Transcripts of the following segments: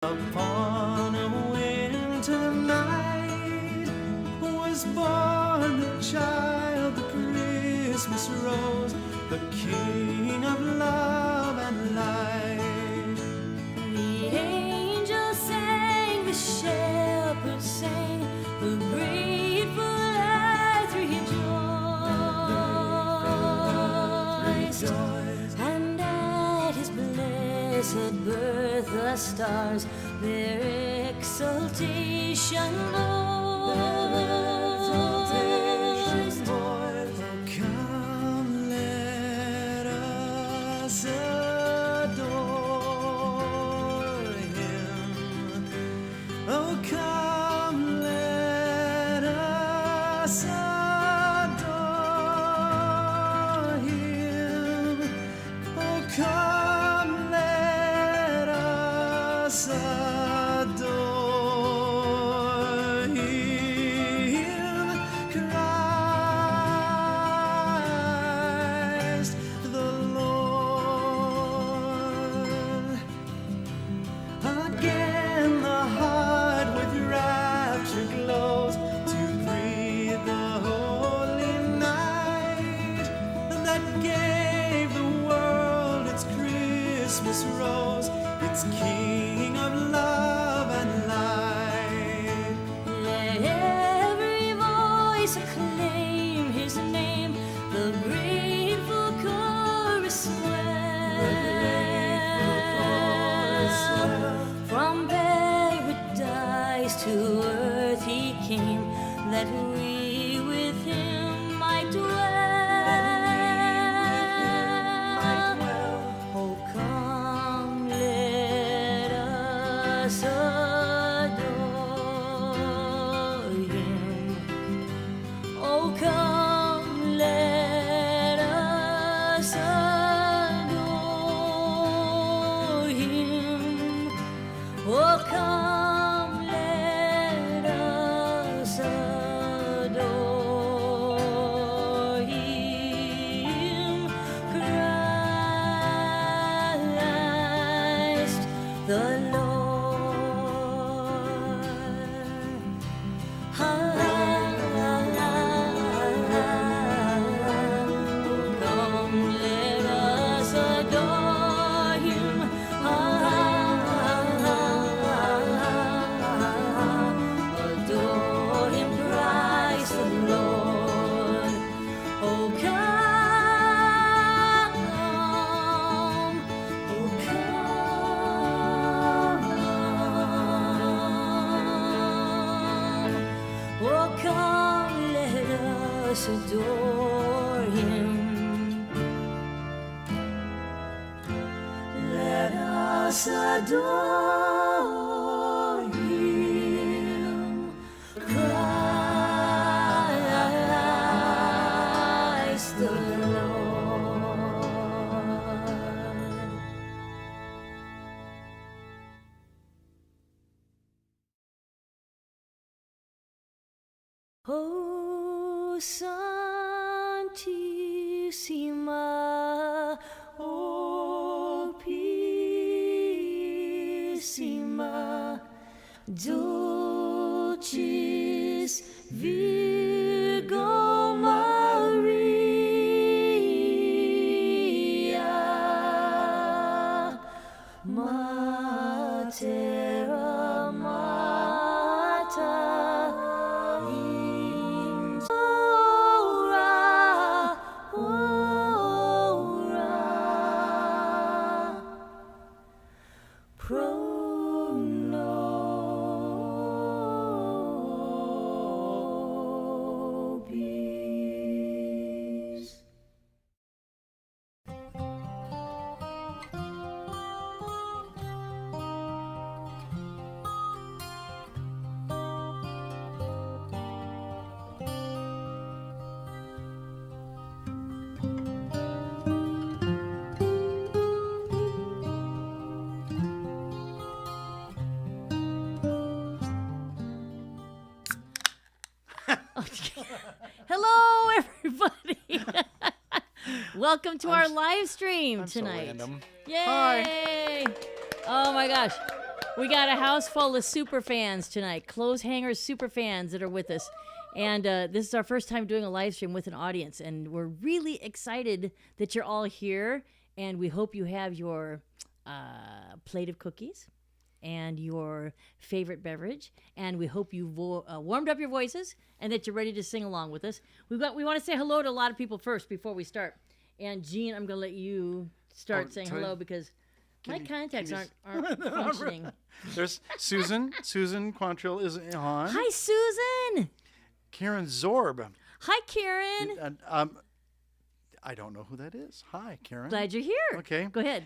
Upon a winter night was born the child, the Christmas rose, the King of love and light. The angels sang, the shepherds sang, the grateful earth rejoiced. And at his blessed birth the stars their exultation voiced. Oh, come, let us adore him. Oh, come, let us adore him. Oh, come, let us adore him. Christ the Lord. Again the heart with rapture glows to breathe the holy night that gave the world its Christmas rose, its King of love and light. Let every voice acclaim his name, the grateful chorus swell. From paradise to earth he came, that we with him might dwell. Oh, come, let us adore him. Oh, come, let us adore him. Oh, come, let us adore him. Christ the Lord. Come, let us adore him. Adore him, Christ the Lord. Oh, come, oh, come, oh, come, let us adore him. Let us adore him, Christ the Lord. Oh, Santissima, oh, Purissima, Dulcis Virgo Maria, Mater amata, Hello, everybody. Welcome to our live stream I'm so tonight. random. Yay! Oh my gosh. We got a house full of super fans tonight, clothes hangers super fans that are with us. And this is our first time doing a live stream with an audience, and we're really excited that you're all here. And we hope you have your plate of cookies and your favorite beverage, and we hope you've warmed up your voices and that you're ready to sing along with us. We want to say hello to a lot of people first before we start. And Gene, I'm going to let you start saying hello because my contacts aren't functioning. There's Susan. Susan Quantrill is on. Hi, Susan. Karen Zorb. Hi, Karen. I don't know who that is. Hi, Karen. Glad you're here. Okay. Go ahead.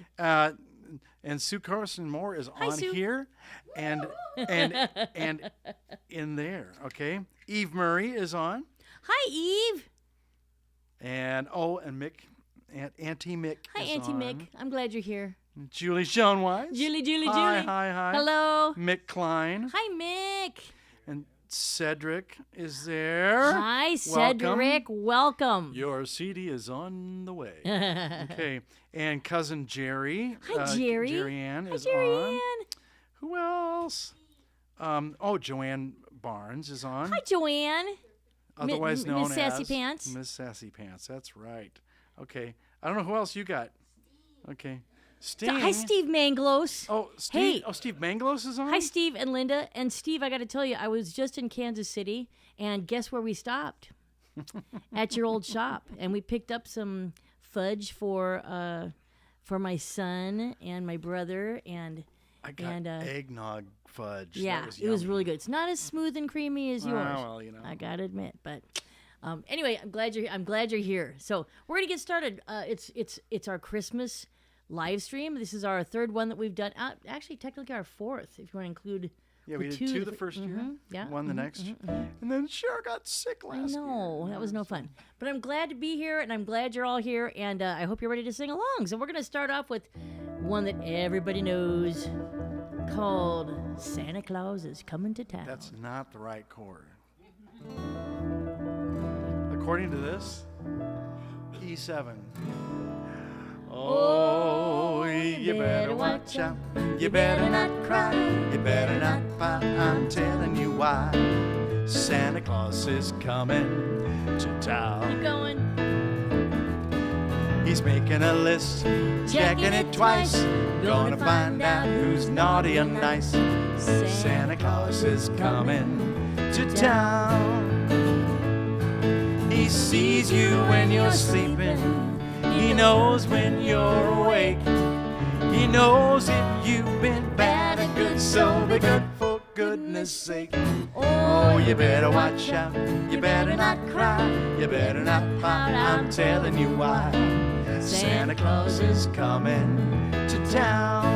And Sue Carson Moore is Hi, on Sue. here, and in there. Okay. Eve Murray is on, Hi, Eve. and Mick, Auntie Mick. Hi, is Auntie on. Mick. I'm glad you're here. Julie Schoenweiss. Julie. Hi. Hello. Mick Klein Hi, Mick. and Cedric is there. Hi, Cedric. Welcome. Your CD is on the way. Okay. And cousin Jerry. Hi, Jerry. Jerry Ann Hi, is Jerry on. Ann. Who else? Joanne Barnes is on. Hi, Joanne. Otherwise known Miss Sassy as Pants. Miss Sassy Pants. That's right. Okay. I don't know who else you got. Okay. Sting. Hi, Steve Manglos. Oh, Steve. Hey. Oh, Steve Manglos is on. Hi, Steve and Linda. And Steve, I got to tell you, I was just in Kansas City, and guess where we stopped? At your old shop, and we picked up some fudge for my son and my brother, and I got eggnog fudge. yeah, That was it was yummy. really good. It's not as smooth and creamy as yours. well, you know. I gotta admit, but anyway, I'm glad you're here. So we're gonna get started. It's our Christmas live stream. This is our third one that we've done. Actually, technically our fourth, if you want to include. Yeah, we did two the first year. Yeah. One the next. And then Cher got sick I last year. know, that was no fun. But I'm glad to be here, and I'm glad you're all here, and I hope you're ready to sing along. So we're going to start off with one that everybody knows called Santa Claus is Coming to Town. That's not the right chord. According to this, E7. Oh, you better watch out. You better not cry. You better not pout. I'm telling you why. Santa Claus is coming to Keep town. going. He's making a list, checking it twice. Gonna find out who's naughty and nice. Santa Claus is coming to town. He sees you when you're sleeping. He knows when you're awake. He knows if you've been bad or good, so be good for goodness sake. Oh, you better watch out. You better not cry. You better not pout. I'm telling you why. Santa Claus is coming to town.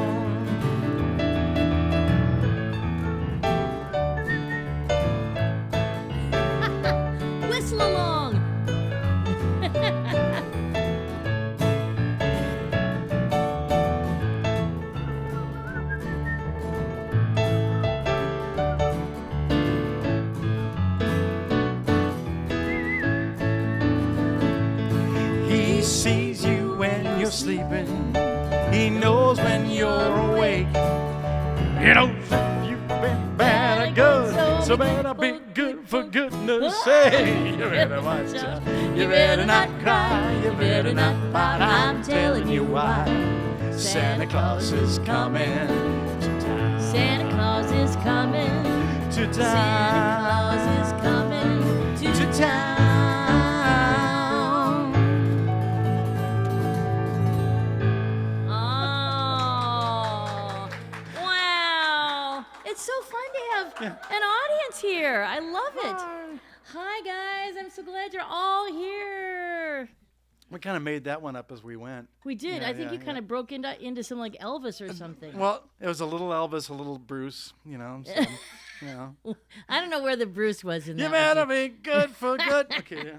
Whistle along. He sees you when you're sleeping. He knows when you're awake. He knows if you've been bad or good, so better be good for goodness sake. You better watch out. You better not cry. You better not pout. I'm telling you why. Santa Claus is coming to town. Santa Claus is coming. To town. Santa Claus is coming To town. Oh, wow. It's so fun to have an audience here. I love it. Hi, guys. I'm so glad you're all here. We kind of made that one up as we went. We did. Yeah, I think yeah, you kind of broke into some like Elvis or something. Well, it was a little Elvis, a little Bruce, you know. So, you know. I don't know where the Bruce was in You that. better be good for good. Okay, yeah.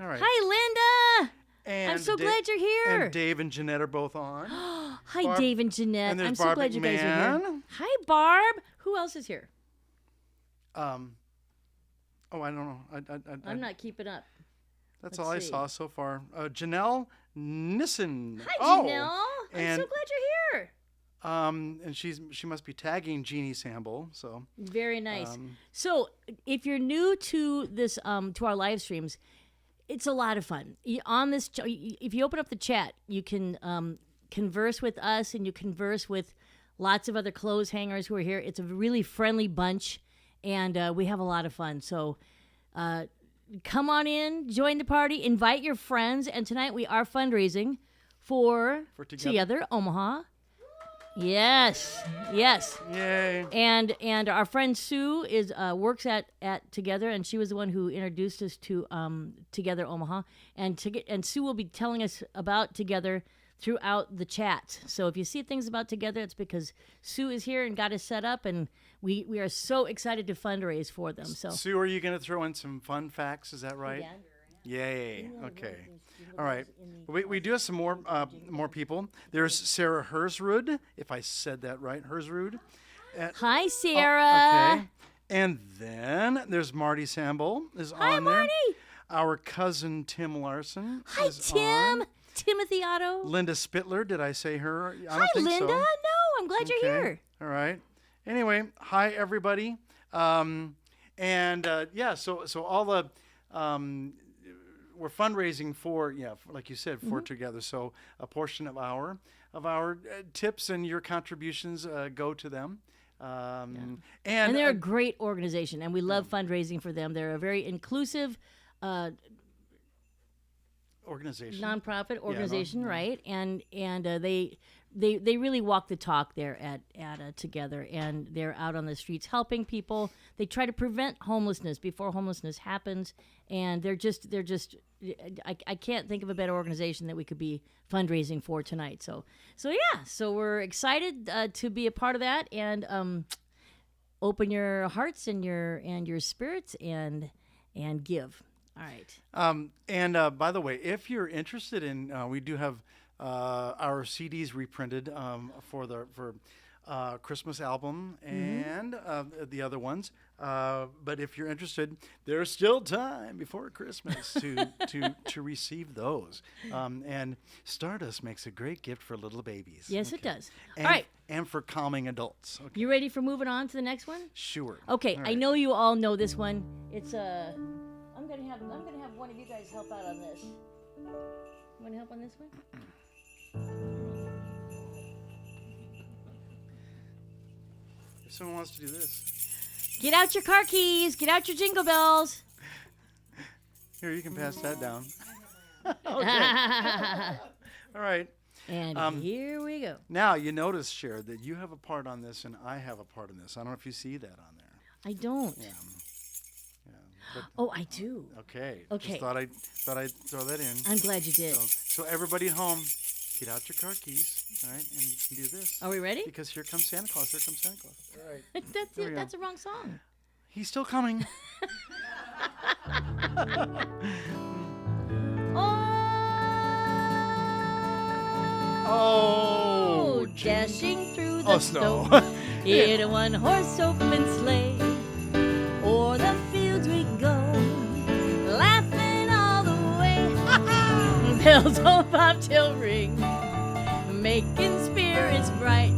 All right. Hi, Linda. And I'm so glad you're here. And Dave and Jeanette are both on. Hi, Barb- Dave and Jeanette. and there's I'm so Barb glad you guys are here. McMahon. Hi, Barb. Who else is here? I don't know. I'm not keeping up. That's let's all I see. saw so far. Janelle Nissen. Hi, Oh, Janelle. I'm and so glad you're here. And she must be tagging Jeannie Sample. So Very nice. So if you're new to this, to our live streams, it's a lot of fun. On this, if you open up the chat, you can converse with us, and you converse with lots of other clothes hangers who are here. It's a really friendly bunch, and we have a lot of fun. So come on in, join the party, invite your friends. And tonight we are fundraising for Together Omaha. Yes. yay! And our friend Sue is works at Together, and she was the one who introduced us to Together Omaha, and Sue will be telling us about Together throughout the chat. So if you see things about Together, it's because Sue is here and got us set up, and we are so excited to fundraise for them. So Sue, are you going to throw in some fun facts? Is that right? Yay! Okay. All right. We do have some more people. There's Sarah Hersrud, if I said that right. Hersrud. Hi, Sarah. Okay. And then there's Marty Samble is Hi, on there. Marty. Our cousin Tim Larson. Hi, is Tim. on. Timothy Otto. Linda Spittler. Did I say her? I Hi, don't think Linda. so. No, I'm glad you're here. All right. Anyway, hi everybody. So all the we're fundraising for like you said, for Together. So a portion of our tips and your contributions go to them. And they're a great organization, and we love fundraising for them. They're a very inclusive organization, nonprofit organization, right? And they really walk the talk there at Together, and they're out on the streets helping people. They try to prevent homelessness before homelessness happens, and they're just I can't think of a better organization that we could be fundraising for tonight. So we're excited to be a part of that, and open your hearts and your spirits and give. All right. By the way, if you're interested in, we do have our CDs reprinted for Christmas album and the other ones. But if you're interested, there's still time before Christmas to receive those. And Stardust makes a great gift for little babies. Yes, it does. And, all right. And for calming adults. Okay. You ready for moving on to the next one? Sure. Okay, All I right. know you all know this one. It's I'm gonna have one of you guys help out on this. You wanna help on this one? If someone wants to do this, Get out your car keys. Get out your jingle bells. here, you can pass that down. Okay. All right. And here we go. Now, you notice, Cher, that you have a part on this and I have a part in this. I don't know if you see that on there. I don't. Yeah. But, Oh, I do. okay. Okay. Just thought I'd throw that in. I'm glad you did. So everybody at home, get out your car keys, all right, and you can do this. Are we ready? Because here comes Santa Claus. Here comes Santa Claus. All right. That's There we it. go. That's the wrong song. He's still coming. Oh, dashing through the Oh, snow snow. in a one-horse open sleigh. O'er the fields we go, laughing all the way. Bells on bobtail ring, making spirits bright.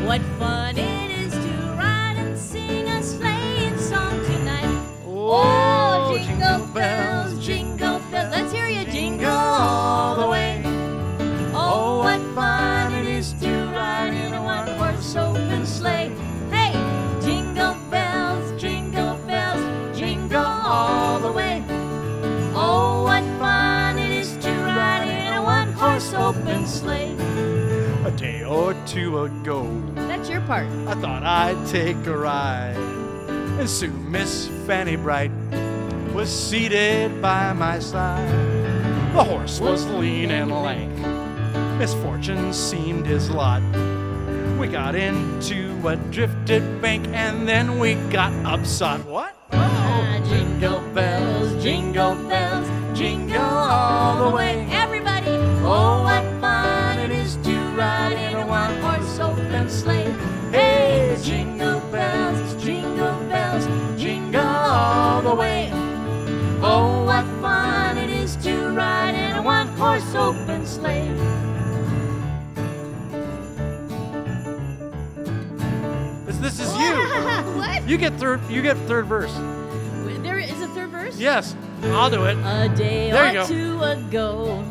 What fun it is to ride and sing a sleighing song tonight. Oh, jingle bells, jingle bells. Let's hear you jingle all the way. Oh, what fun it is to ride in a one-horse open sleigh. Hey, jingle bells, jingle all the way. Oh, what fun it is to ride in a one-horse open sleigh. A day or two ago, That's your part. I thought I'd take a ride. And soon Miss Fanny Bright was seated by my side. The horse was lean and lank. Misfortune seemed his lot. We got into a drifted bank and then we got upsot. What? Ah, jingle bells, jingle all the way. Everybody, oh, what fun it is to ride in a one-horse open sleigh. Hey, jingle bells, jingle all the way. Oh, what fun it is to ride in a one-horse open sleigh. This is you. What? You get third verse. There is a third verse? Yes, I'll do it. A day There or you go. two ago,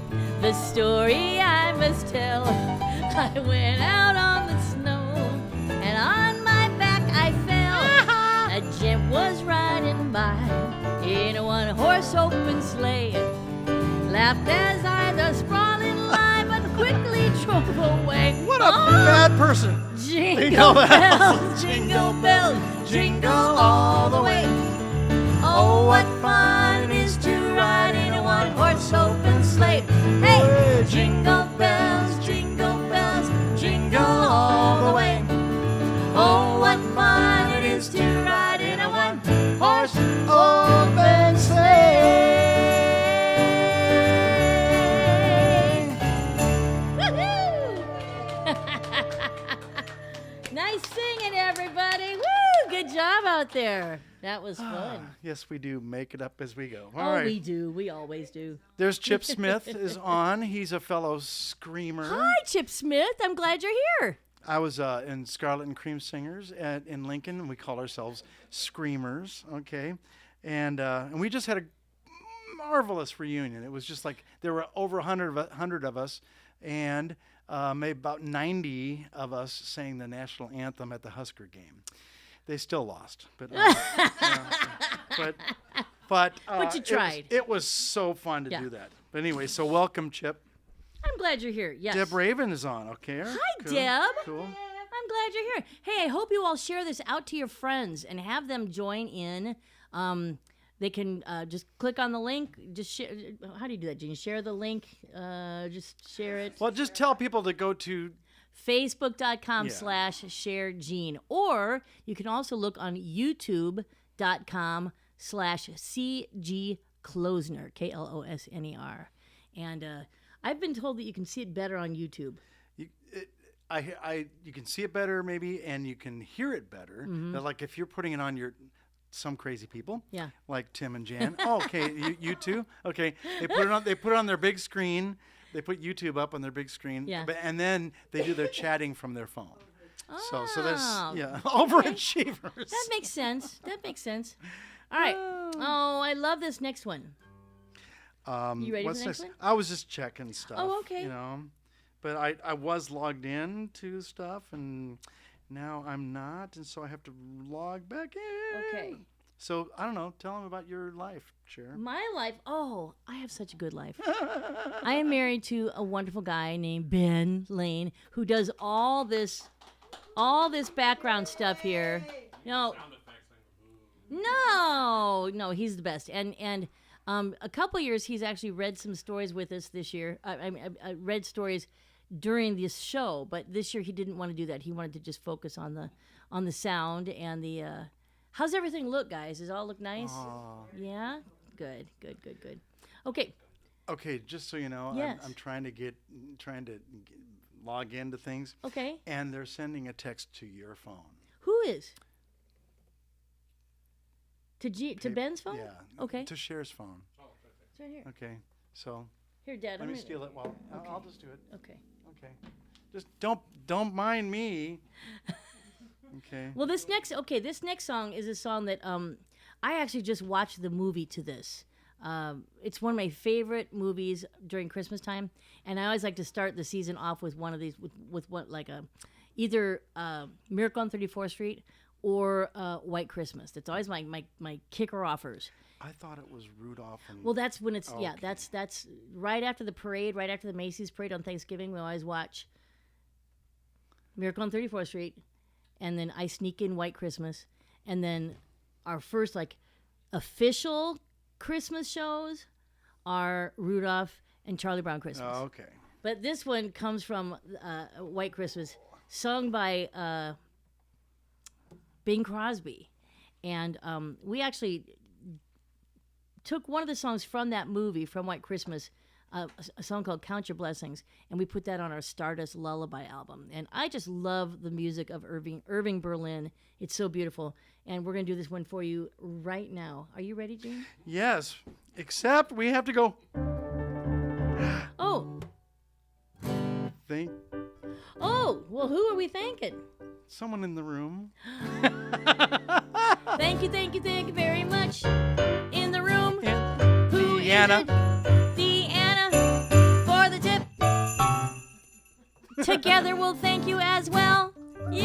the story I must tell. I went out on the snow, and on my back I fell. A gent was riding by in a one-horse open sleigh. Laughed as I the sprawling lie, but quickly drove away. What a bad person. Jingle bells, jingle bells, jingle all the way. Oh, what fun it is to ride in a one-horse open sleigh. Hey, jingle bells, jingle all the way. Oh, what fun it is to ride in a one-horse open sleigh. Woohoo! Nice singing, everybody. Woo! Good job out there. That was fun. Yes, we do make it up as we go. All Oh, right. we do. We always do. There's Chip Smith is on. He's a fellow screamer. Hi, Chip Smith. I'm glad you're here. I was in Scarlet and Cream Singers in Lincoln, and we call ourselves Screamers, okay? And we just had a marvelous reunion. It was just like there were over 100 of us, and maybe about 90 of us sang the national anthem at the Husker game. They still lost, but but you tried. It was so fun to Yeah. do that. But anyway, so welcome, Chip. I'm glad you're here. Yes. Deb Raven is on, okay? Hi, Cool. Deb. Cool. I'm glad you're here. Hey, I hope you all share this out to your friends and have them join in. They can just click on the link. Just share. How do you do that, Gene? Share the link. Just share it. Well, just tell people to go to Facebook.com/ShareGene. Or you can also look on YouTube.com/CG Klosner, Klosner. And I've been told that you can see it better on YouTube. you can see it better maybe, and you can hear it better. But like if you're putting it on some crazy people, Yeah. like Tim and Jan. Oh, okay, you too. Okay, they put it on their big screen. They put YouTube up on their big screen. Yeah. And then they do their chatting from their phone. So that's Oh, overachievers. That makes sense. That makes sense. All right. Oh, I love this next one. You ready for What's the next this? one? I was just checking stuff. Oh, okay. You know, but I was logged in to stuff, and now I'm not, and so I have to log back in. Okay. So I don't know. Tell them about your life, Cher. My life. Oh, I have such a good life. I am married to a wonderful guy named Ben Lane who does all this background stuff here. No, he's the best. And a couple years he's actually read some stories with us this year. I read stories during this show, but this year he didn't want to do that. He wanted to just focus on the sound and the. How's everything look, guys? Does it all look nice? Yeah? Good. Okay. Okay, just so you know, Yes. I'm trying to log into things, Okay. and they're sending a text to your phone. Who is? To Ben's phone? Yeah. Okay. To Cher's phone. It's right here. Okay. So Here, Dad. let me steal it. Well, I'll just do it. Okay. Okay. Just don't mind me. Okay. Well, this next song is a song that I actually just watched the movie to this. It's one of my favorite movies during Christmas time, and I always like to start the season off with one of these with what like either Miracle on 34th Street or White Christmas. That's always my kicker offers. I thought it was Rudolph. And Well, that's when it's Okay. that's right after the parade, right after the Macy's parade on Thanksgiving. We always watch Miracle on 34th Street, and then I sneak in White Christmas, and then our first like official Christmas shows are Rudolph and Charlie Brown Christmas. Oh, okay. But this one comes from White Christmas, sung by Bing Crosby, and we actually took one of the songs from that movie, from White Christmas, a song called Count Your Blessings, and we put that on our Stardust Lullaby album. And I just love the music of Irving Berlin. It's so beautiful. And we're going to do this one for you right now. Are you ready, Gene? Yes, except we have to go. Oh, Think. well, who are we thanking? Someone in the room. Thank you very much. In the room. Who is Deanna. it? Deanna for the tip. Together we'll thank you as well. Yay!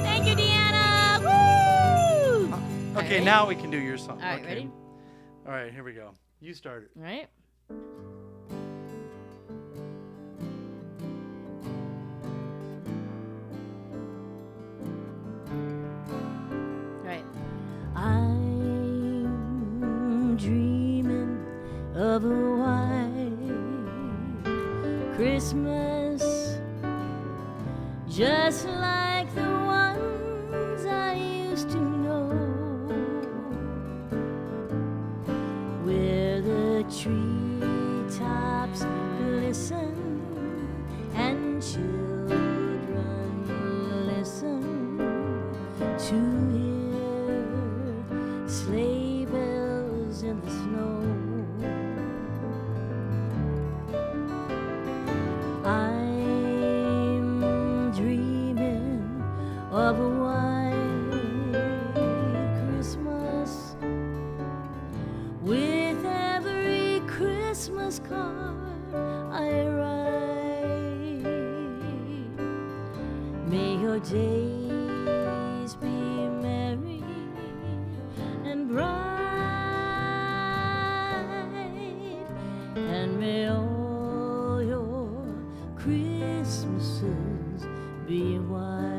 Thank you, Deanna. Woo! Okay, All right. now we can do your song. All right, Okay. ready? All right, here we go. You start it. All right. All right. I'm dreaming of a white Christmas, just like the ones I used to know, where the treetops glisten and children listen to hear sleigh bells in the snow. I'm dreaming of a white Christmas, with every Christmas card I write. May your days be merry and bright, and may all your Christmases be white.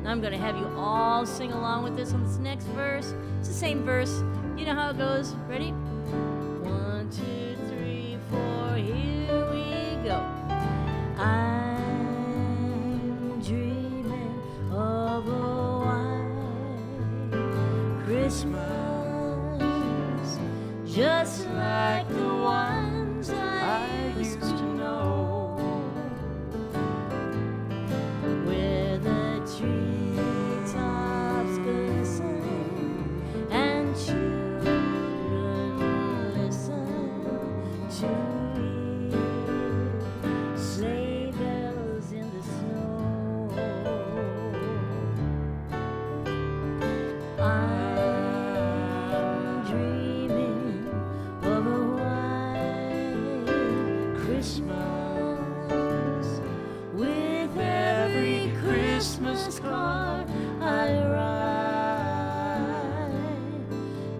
Now I'm gonna have you all sing along with this on this next verse. It's the same verse. You know how it goes. Ready? 1, 2, 3, 4. Here we go. I'm dreaming of a white Christmas, just like the ones I used to know, where the treetops glisten and children listen to hear sleigh bells in the snow. I'm dreaming of a white Christmas, with every Christmas card I write.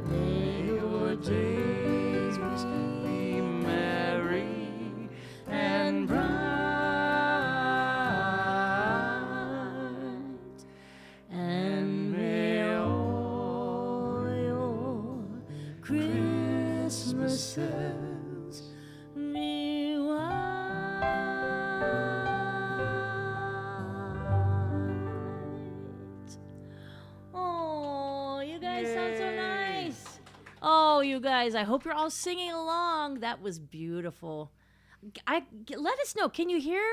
May your days be merry and bright, and may all your Christmases be white. Oh, you guys sound so nice. Oh, you guys, I hope you're all singing along. That was beautiful. Let us know. Can you hear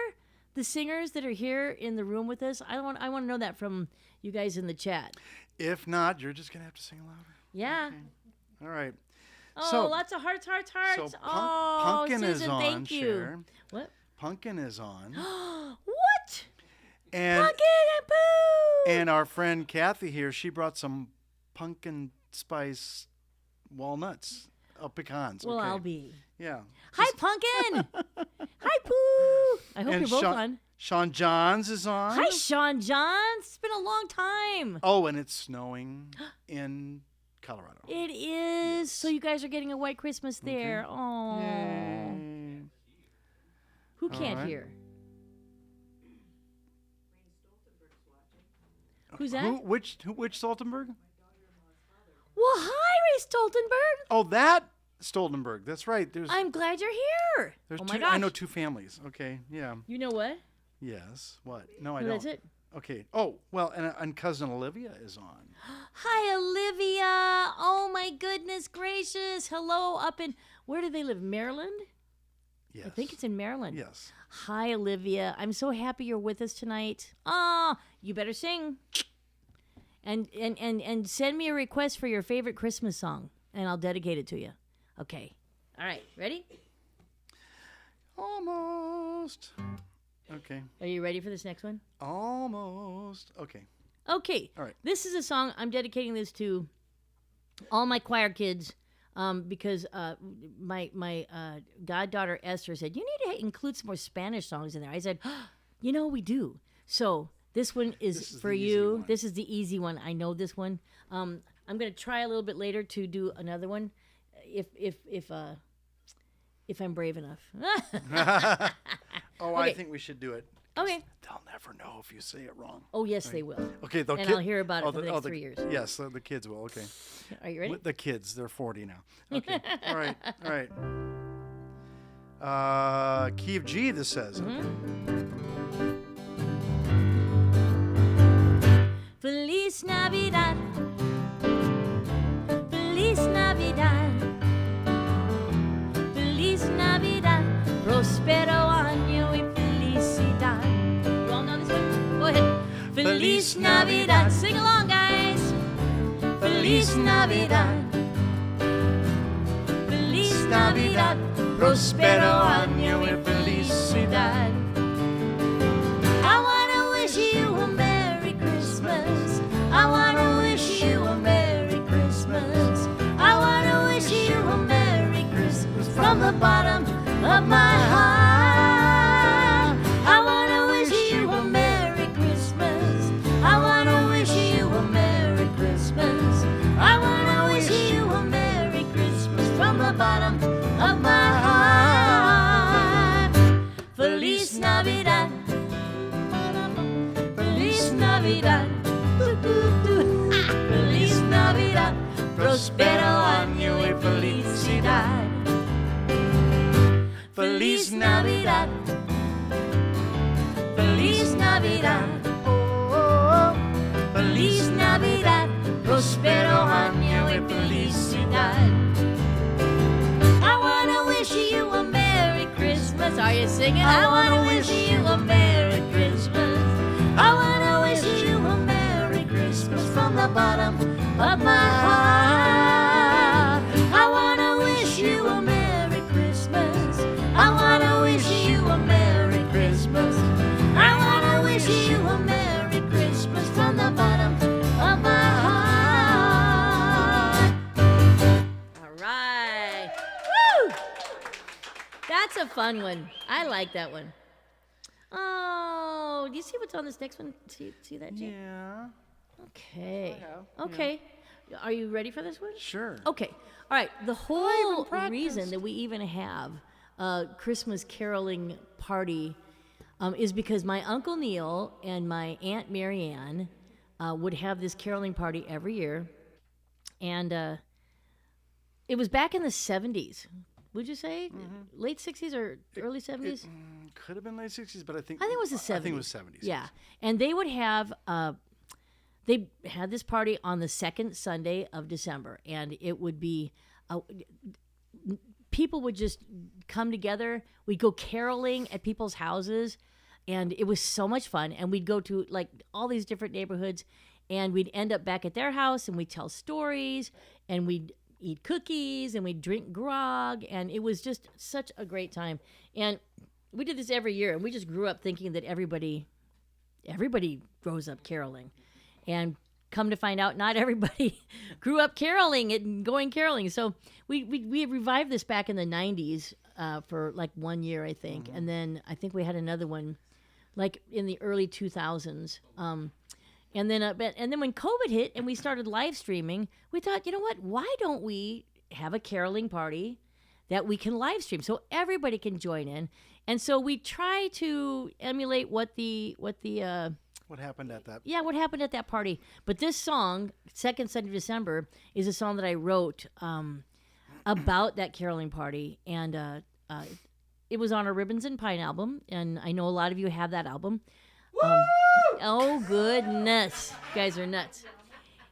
the singers that are here in the room with us? I want to know that from you guys in the chat. If not, you're just going to have to sing louder. Yeah. All right. Oh, So- lots of hearts. So Oh, Pumpkin Susan, is on, thank you. Cher. What? Pumpkin is on. What? And Pumpkin and Pooh! and our friend Kathy here, she brought some pumpkin spice walnuts, pecans. Well, okay. I'll be. Yeah. Hi, Pumpkin. Hi, Pooh. I hope And you're both Sean, on. Sean Johns is on. Hi, Sean Johns. It's been a long time. Oh, and it's snowing in Colorado. It is. So you guys are getting a white Christmas there. Oh. Yay. Who can't right. hear? Who's that? Which Stoltenberg? Well, hi, Ray Stoltenberg. Oh, that Stoltenberg. That's right. I'm glad you're here. There's Oh two. my gosh. I know two families. Okay. Yeah. You know what? Yes. What? No, I No, don't. that's it. Okay. Oh, well, and cousin Olivia is on. Hi, Olivia. Oh, my goodness gracious. Hello, up in, where do they live? Maryland? Yes. I think it's in Maryland. Yes. Hi, Olivia. I'm so happy you're with us tonight. Ah, you better sing. And send me a request for your favorite Christmas song, and I'll dedicate it to you. Okay. All right. Ready? Almost. Okay. Are you ready for this next one? Almost. Okay. Okay. All right. This is a song I'm dedicating this to all my choir kids because my goddaughter Esther said, you need to include some more Spanish songs in there. I said, we do. So this one is is for the easy you. one. This is the easy one. I know this one. I'm going to try a little bit later to do another one if I'm brave enough. Oh, Okay. I think we should do it. Okay. They'll never know if you say it wrong. Oh, yes, they will. Okay, And I'll hear about it for the next 3 years. Yes, the kids will. Okay, Are you ready? the kids, they're 40 now. Okay, all right. Key of G. This says. Feliz Navidad. Feliz Navidad. Feliz Navidad. Prospero año y felicidad. You all know this one? Go ahead. Feliz Navidad. Sing along, guys. Feliz Navidad. Feliz Navidad. Prospero año y felicidad. I wanna wish you a Merry Christmas. I wanna wish you a Merry Christmas. I wanna wish you a Merry Christmas from the bottom of my heart. I wanna wish you a Merry Christmas. I wanna wish you a Merry Christmas. I wanna wish you a Merry Christmas from the bottom of my heart. Feliz Navidad. Feliz Navidad. Feliz Navidad. Prospero año y felicidad. Feliz Navidad. Feliz Navidad. Oh, Feliz Navidad. Prospero año y felicidad. I wanna wish you a Merry Christmas. Are you singing? I wanna wish you a Merry Christmas. I wanna wish you a Merry Christmas from the bottom of my heart. I wanna wish you a Merry Christmas. I wanna wish you a Merry Christmas. I wanna wish you a Merry Christmas from the bottom of my heart. All right. Woo! That's a fun one. I like that one. Oh, do you see what's on this next one? See that, Jake? Yeah. Okay. Okay. Are you ready for this one? Sure. Okay. All right. The whole reason that we even have a Christmas caroling party is because my Uncle Neil and my Aunt Marianne would have this caroling party every year. And it was back in the 70s. Would you say? Late 60s or early 70s? Could have been late 60s, but I think it was the 70s. I think it was 70s. Yeah. And they would have they had this party on the second Sunday of December, and it would be people would just come together. We'd go caroling at people's houses, and it was so much fun. And we'd go to like all these different neighborhoods, and we'd end up back at their house, and we'd tell stories, and we'd eat cookies, and we'd drink grog, and it was just such a great time. And we did this every year, and we just grew up thinking that everybody grows up caroling. And come to find out, not everybody grew up caroling and going caroling. So we revived this back in the 90s for like 1 year, I think. And then I think we had another one like in the early 2000s. And then when COVID hit and we started live streaming, we thought, you know what? Why don't we have a caroling party that we can live stream so everybody can join in? And so we try to emulate what happened at that. Yeah, what happened at that party. But this song, Second Sunday of December, is a song that I wrote about that caroling party, and it was on our Ribbons and Pine album, and I know a lot of you have that album. Oh goodness, you guys are nuts.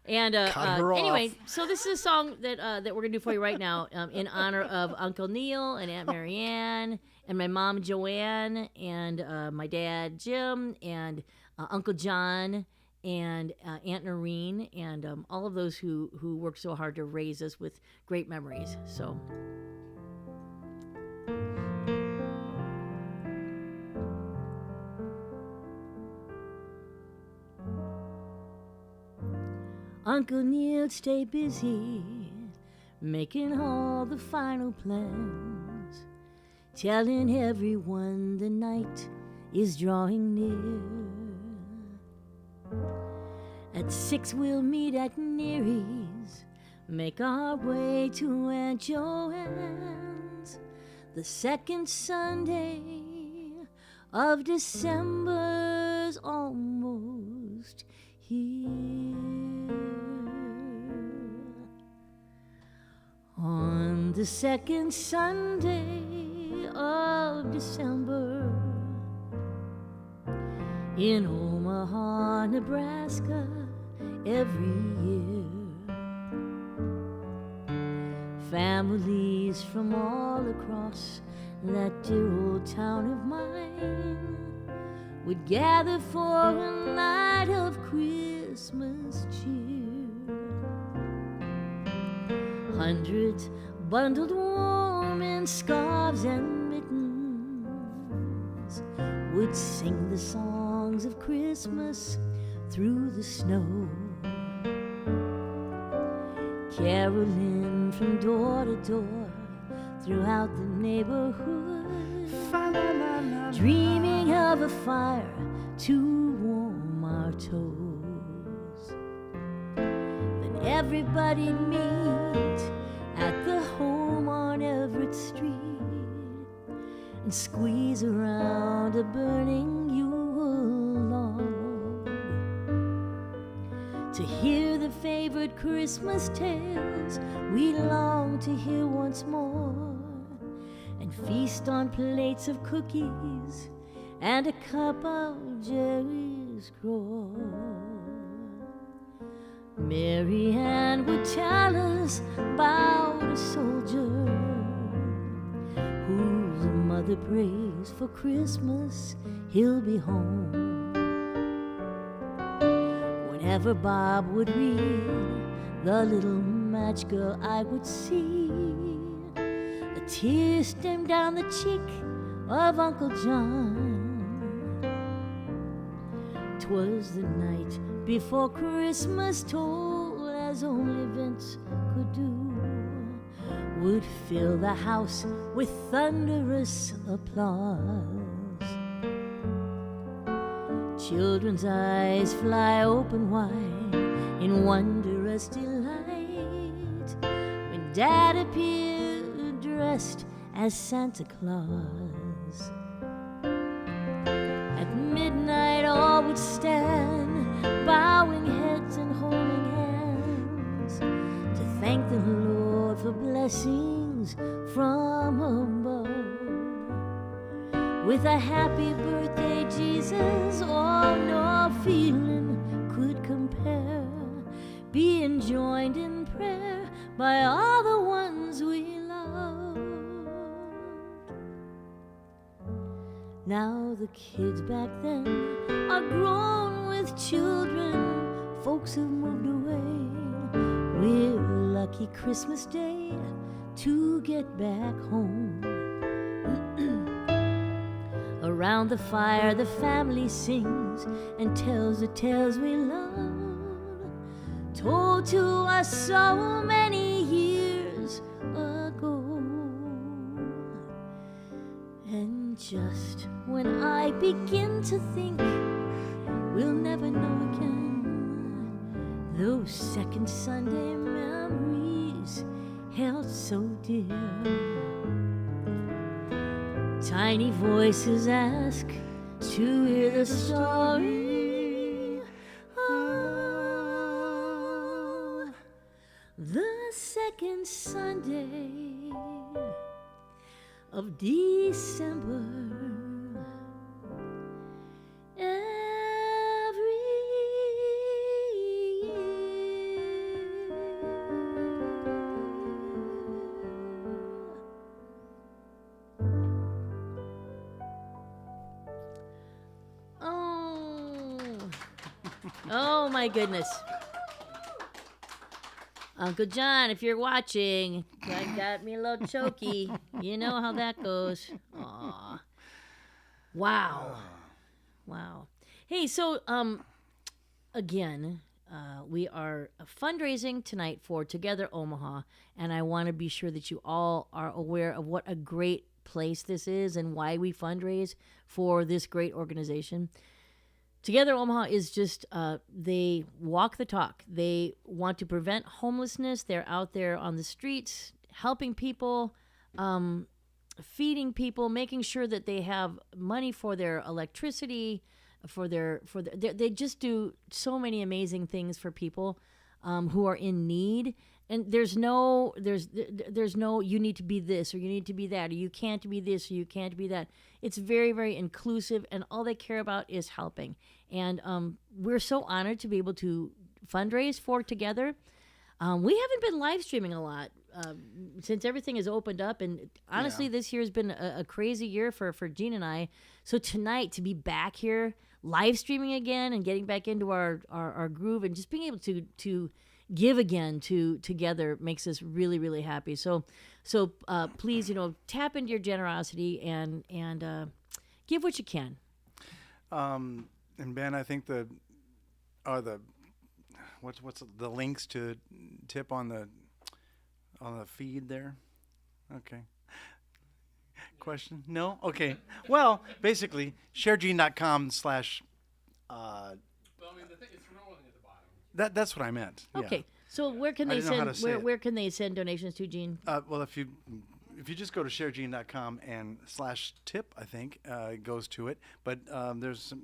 And anyway, so this is a song that we're gonna do for you right now in honor of Uncle Neil and Aunt Marianne and my mom Joanne and my dad Jim and Uncle John and Aunt Noreen and all of those who worked so hard to raise us with great memories. So. Uncle Neil'd stay busy making all the final plans, telling everyone the night is drawing near. At 6 we'll meet at Neary's, make our way to Aunt Joanne's. The second Sunday of December's almost here. On the second Sunday of December, in Omaha, Nebraska, every year, families from all across that dear old town of mine would gather for a night of Christmas cheer. Hundreds bundled warm in scarves and mittens would sing the songs of Christmas through the snow, caroling from door to door throughout the neighborhood, dreaming of a fire to warm our toes. Then everybody'd meet at the home on Everett Street and squeeze around a burning Yule log to hear the favorite Christmas tales we long to hear once more, and feast on plates of cookies and a cup of Jerry's Crow. Mary Ann would tell us about a soldier whose mother prays for Christmas he'll be home. Whenever Bob would read the little match girl, I would see a tear stem down the cheek of Uncle John. 'Twas the night before Christmas, told as only Vince could do, would fill the house with thunderous applause. Children's eyes fly open wide in wondrous delight when Dad appeared dressed as Santa Claus. At midnight all would stand, bowing heads and holding hands, to thank the Lord for blessings from above. With a happy birthday, Jesus, oh, no feeling could compare, being joined in prayer by all the ones we loved. Now the kids back then are grown with children, folks have moved away. We're lucky Christmas Day to get back home. Around the fire the family sings and tells the tales we love, told to us so many years ago. And just when I begin to think we'll never know again, those second Sunday memories held so dear, tiny voices ask to hear the story of the second Sunday of December every year. Oh my goodness. Uncle John, if you're watching, that got me a little choky. You know how that goes. Aw. Wow. Wow. Hey, so again, we are fundraising tonight for Together Omaha, and I want to be sure that you all are aware of what a great place this is and why we fundraise for this great organization. Together Omaha is just, they walk the talk. They want to prevent homelessness. They're out there on the streets helping people, feeding people, making sure that they have money for their electricity, they just do so many amazing things for people who are in need. And there's no you need to be this or you need to be that or you can't be this or you can't be that. It's very, very inclusive, and all they care about is helping. And we're so honored to be able to fundraise for Together. We haven't been live streaming a lot since everything has opened up, and honestly, this year has been a crazy year for Jean and I. So tonight, to be back here live streaming again and getting back into our groove and just being able to give again to Together makes us really, really happy. So please, tap into your generosity and give what you can. And Ben, I think what's the links to tip on the feed there? Okay. Question? No? Okay. Well, basically, sharegene.com/. That's what I meant. Yeah. Okay. So where can they send where can they send donations to, Gene? Well, if you just go to sharegene.com and /tip, I think it goes to it. But there's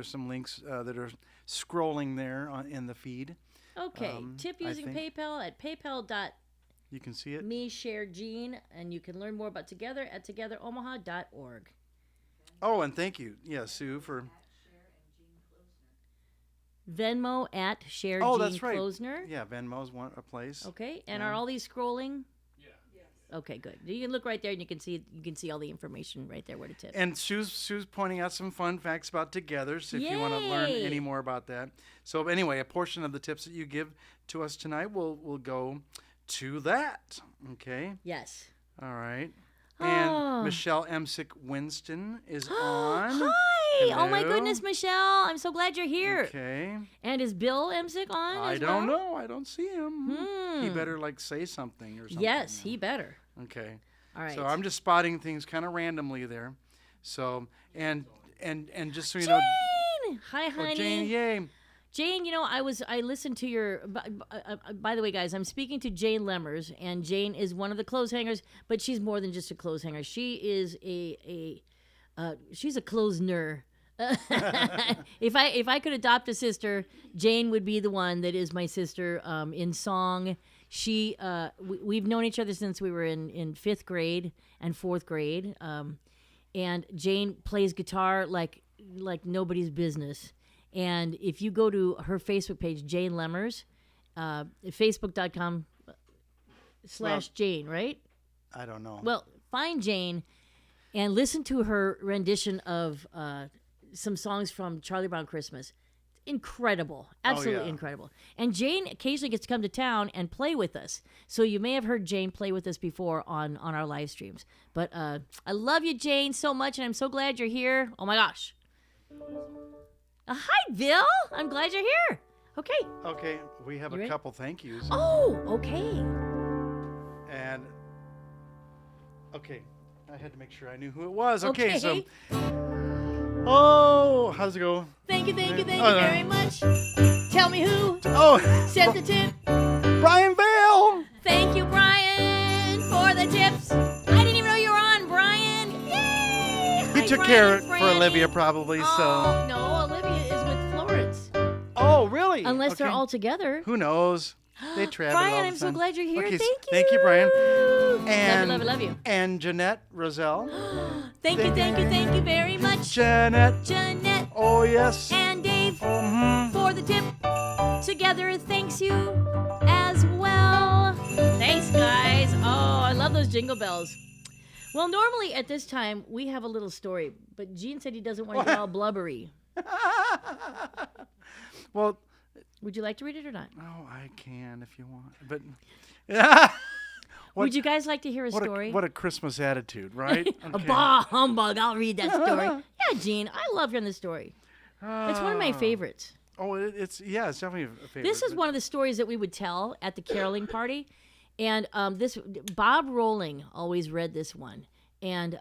some links that are scrolling there in the feed. Okay. Tip using PayPal at PayPal. You can see it. Me share Gene, and you can learn more about Together at togetheromaha.org. Oh, and thank you, Sue, for Venmo at share Oh, Gene that's right. Klosner. Yeah, Venmo's a place. Okay, and are all these scrolling? Okay, good. You can look right there, and you can see all the information right there where to tip. And Sue's pointing out some fun facts about Together, so if you want to learn any more about that. So anyway, a portion of the tips that you give to us tonight will go to that. Okay. Yes. All right. And Michelle Emsick Winston is on. Hi! Hello. Oh my goodness, Michelle! I'm so glad you're here. Okay. And is Bill Emsick on? I as don't well? know. I don't see him. He better say something or something. Yes, he better. Okay. All right. So I'm just spotting things kind of randomly there. So and just so you know. Jane! Hi, honey. Oh, Jane, yay. Jane, I listened to your. By the way, guys, I'm speaking to Jane Lemmers, and Jane is one of the clothes hangers, but she's more than just a clothes hanger. She is she's a clothesner. If I could adopt a sister, Jane would be the one that is my sister in song. We've known each other since we were in 5th grade and 4th grade, and Jane plays guitar like nobody's business. And if you go to her Facebook page, Jane Lemmers, facebook.com/Jane, right? I don't know. Well, find Jane and listen to her rendition of some songs from Charlie Brown Christmas. Incredible. Absolutely incredible. And Jane occasionally gets to come to town and play with us. So you may have heard Jane play with us before on our live streams. But I love you, Jane, so much, and I'm so glad you're here. Oh, my gosh. Hi, Bill. I'm glad you're here. Okay. Okay, we have a couple thank yous. Oh, okay. And, okay, I had to make sure I knew who it was. Okay. So, how's it go? Thank you very much. Tell me who sent the tip. Brian Vale. Thank you, Brian, for the tips. I didn't even know you were on, Brian. Yay! He took care for Olivia probably, Oh, so. no, Olivia is with Florence. Oh, really? Unless they're all together. Who knows? They travel all Brian, the I'm so time. glad you're here. Okay, Thank you. Thank you, Brian. And love you. And Jeanette Roselle. Thank you very much. Jeanette. Oh, yes. And Dave for the tip. Together, thanks you as well. Thanks, guys. Oh, I love those jingle bells. Well, normally at this time, we have a little story, but Gene said he doesn't want to get all blubbery. Well, would you like to read it or not? Oh, I can if you want. But would you guys like to hear a story? What a Christmas attitude, right? Okay. Bah, humbug. I'll read that story. Yeah, Gene, I love hearing the story. It's one of my favorites. Oh, it's definitely a favorite. This is one of the stories that we would tell at the caroling party, and this Bob Rowling always read this one, and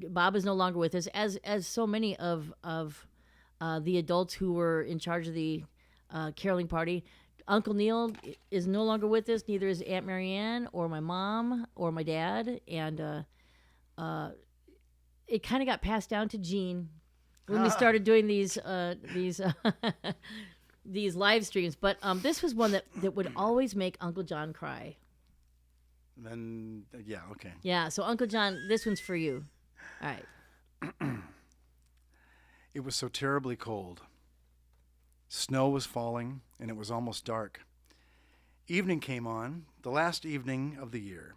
Bob is no longer with us, as so many of the adults who were in charge of the caroling party. Uncle Neil is no longer with us. Neither is Aunt Marianne or my mom or my dad, and it kind of got passed down to Gene when we started doing these these live streams. But this was one that would always make Uncle John cry. Then yeah, okay. Yeah, so Uncle John, this one's for you. All right. It was so terribly cold. Snow was falling, and it was almost dark. Evening came on, the last evening of the year.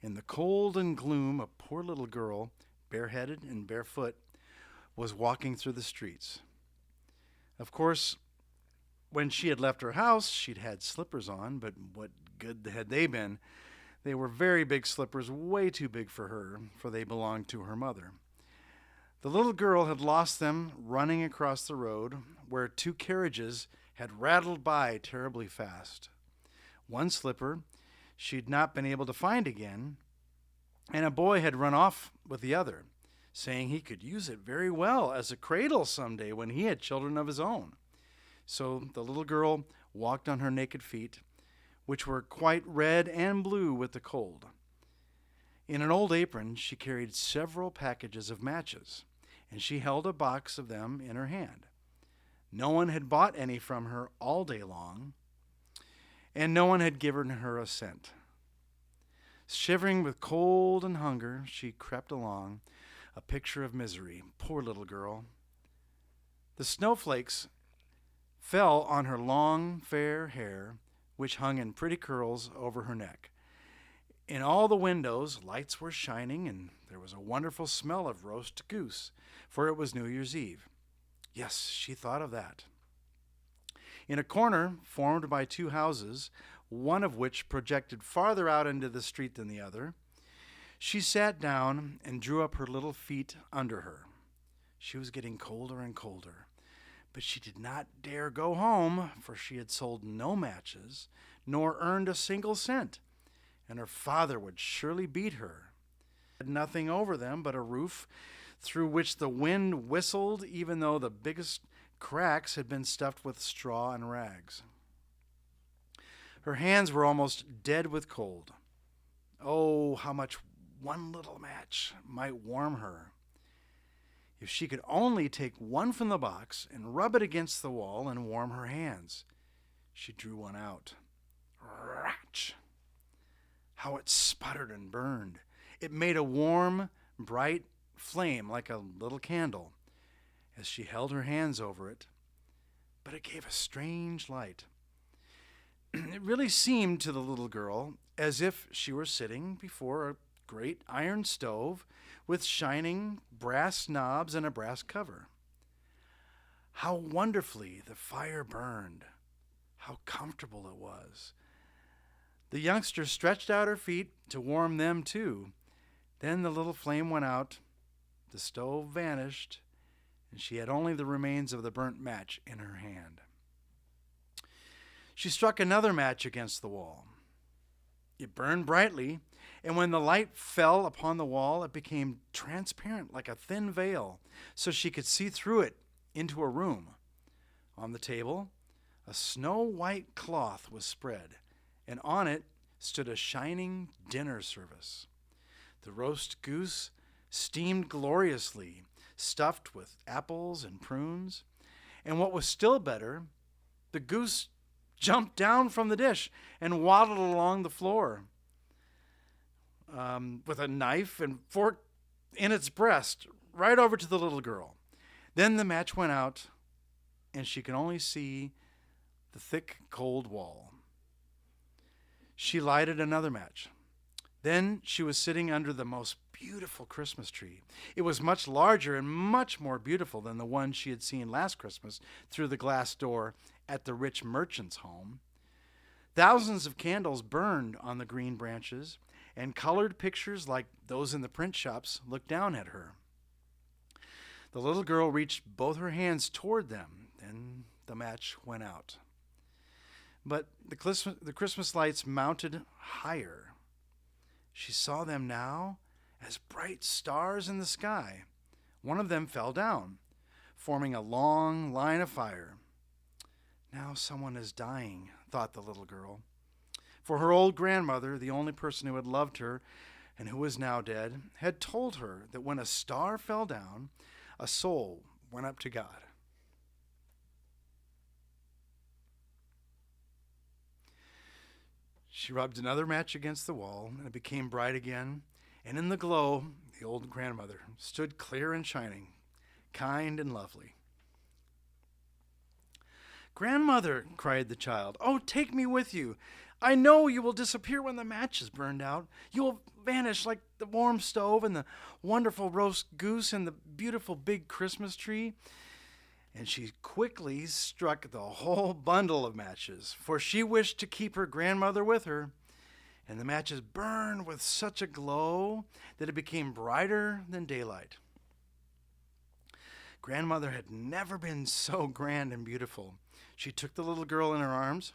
In the cold and gloom, a poor little girl, bareheaded and barefoot, was walking through the streets. Of course, when she had left her house, she'd had slippers on, but what good had they been? They were very big slippers, way too big for her, for they belonged to her mother. The little girl had lost them running across the road, where two carriages had rattled by terribly fast. One slipper she'd not been able to find again, and a boy had run off with the other, saying he could use it very well as a cradle someday when he had children of his own. So the little girl walked on her naked feet, which were quite red and blue with the cold. In an old apron she carried several packages of matches, and she held a box of them in her hand. No one had bought any from her all day long, and no one had given her a cent. Shivering with cold and hunger, she crept along, a picture of misery. Poor little girl. The snowflakes fell on her long, fair hair, which hung in pretty curls over her neck. In all the windows, lights were shining, and there was a wonderful smell of roast goose, for it was New Year's Eve. Yes, she thought of that. In a corner formed by two houses, one of which projected farther out into the street than the other, she sat down and drew up her little feet under her. She was getting colder and colder, but she did not dare go home, for she had sold no matches, nor earned a single cent, and her father would surely beat her. Had nothing over them but a roof through which the wind whistled, even though the biggest cracks had been stuffed with straw and rags. Her hands were almost dead with cold. Oh, how much one little match might warm her. If she could only take one from the box and rub it against the wall and warm her hands. She drew one out. Ratch! How it sputtered and burned. It made a warm, bright flame like a little candle as she held her hands over it, but it gave a strange light. It really seemed to the little girl as if she were sitting before a great iron stove with shining brass knobs and a brass cover. How wonderfully the fire burned! How comfortable it was! The youngster stretched out her feet to warm them too. Then the little flame went out, the stove vanished, and she had only the remains of the burnt match in her hand. She struck another match against the wall. It burned brightly, and when the light fell upon the wall, it became transparent like a thin veil, so she could see through it into a room. On the table, a snow-white cloth was spread, and on it stood a shining dinner service. The roast goose steamed gloriously, stuffed with apples and prunes, and what was still better, the goose jumped down from the dish and waddled along the floor with a knife and fork in its breast, right over to the little girl. Then the match went out, and she could only see the thick, cold wall. She lighted another match. Then she was sitting under the most beautiful Christmas tree. It was much larger and much more beautiful than the one she had seen last Christmas through the glass door at the rich merchant's home. Thousands of candles burned on the green branches, and colored pictures like those in the print shops looked down at her. The little girl reached both her hands toward them, then the match went out. But the Christmas lights mounted higher. She saw them now as bright stars in the sky. One of them fell down, forming a long line of fire. Now someone is dying, thought the little girl. For her old grandmother, the only person who had loved her and who was now dead, had told her that when a star fell down, a soul went up to God. She rubbed another match against the wall, and it became bright again, and in the glow, the old grandmother stood clear and shining, kind and lovely. "Grandmother," cried the child, "oh, take me with you. I know you will disappear when the match is burned out. You will vanish like the warm stove and the wonderful roast goose and the beautiful big Christmas tree." And she quickly struck the whole bundle of matches, for she wished to keep her grandmother with her. And the matches burned with such a glow that it became brighter than daylight. Grandmother had never been so grand and beautiful. She took the little girl in her arms,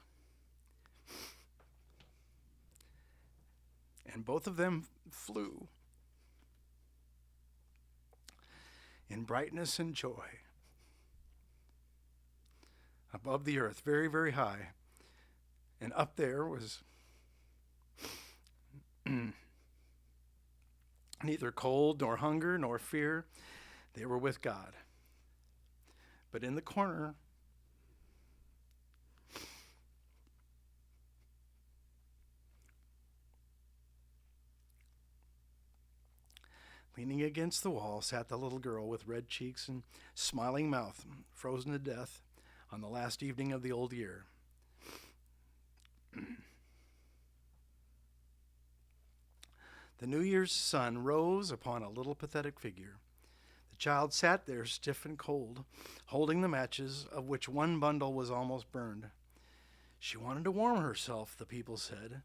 and both of them flew in brightness and joy above the earth, very, very high. And up there was neither cold nor hunger nor fear. They were with God. But in the corner, leaning against the wall, sat the little girl with red cheeks and smiling mouth, frozen to death on the last evening of the old year. The New Year's sun rose upon a little pathetic figure. The child sat there stiff and cold, holding the matches, of which one bundle was almost burned. She wanted to warm herself, the people said.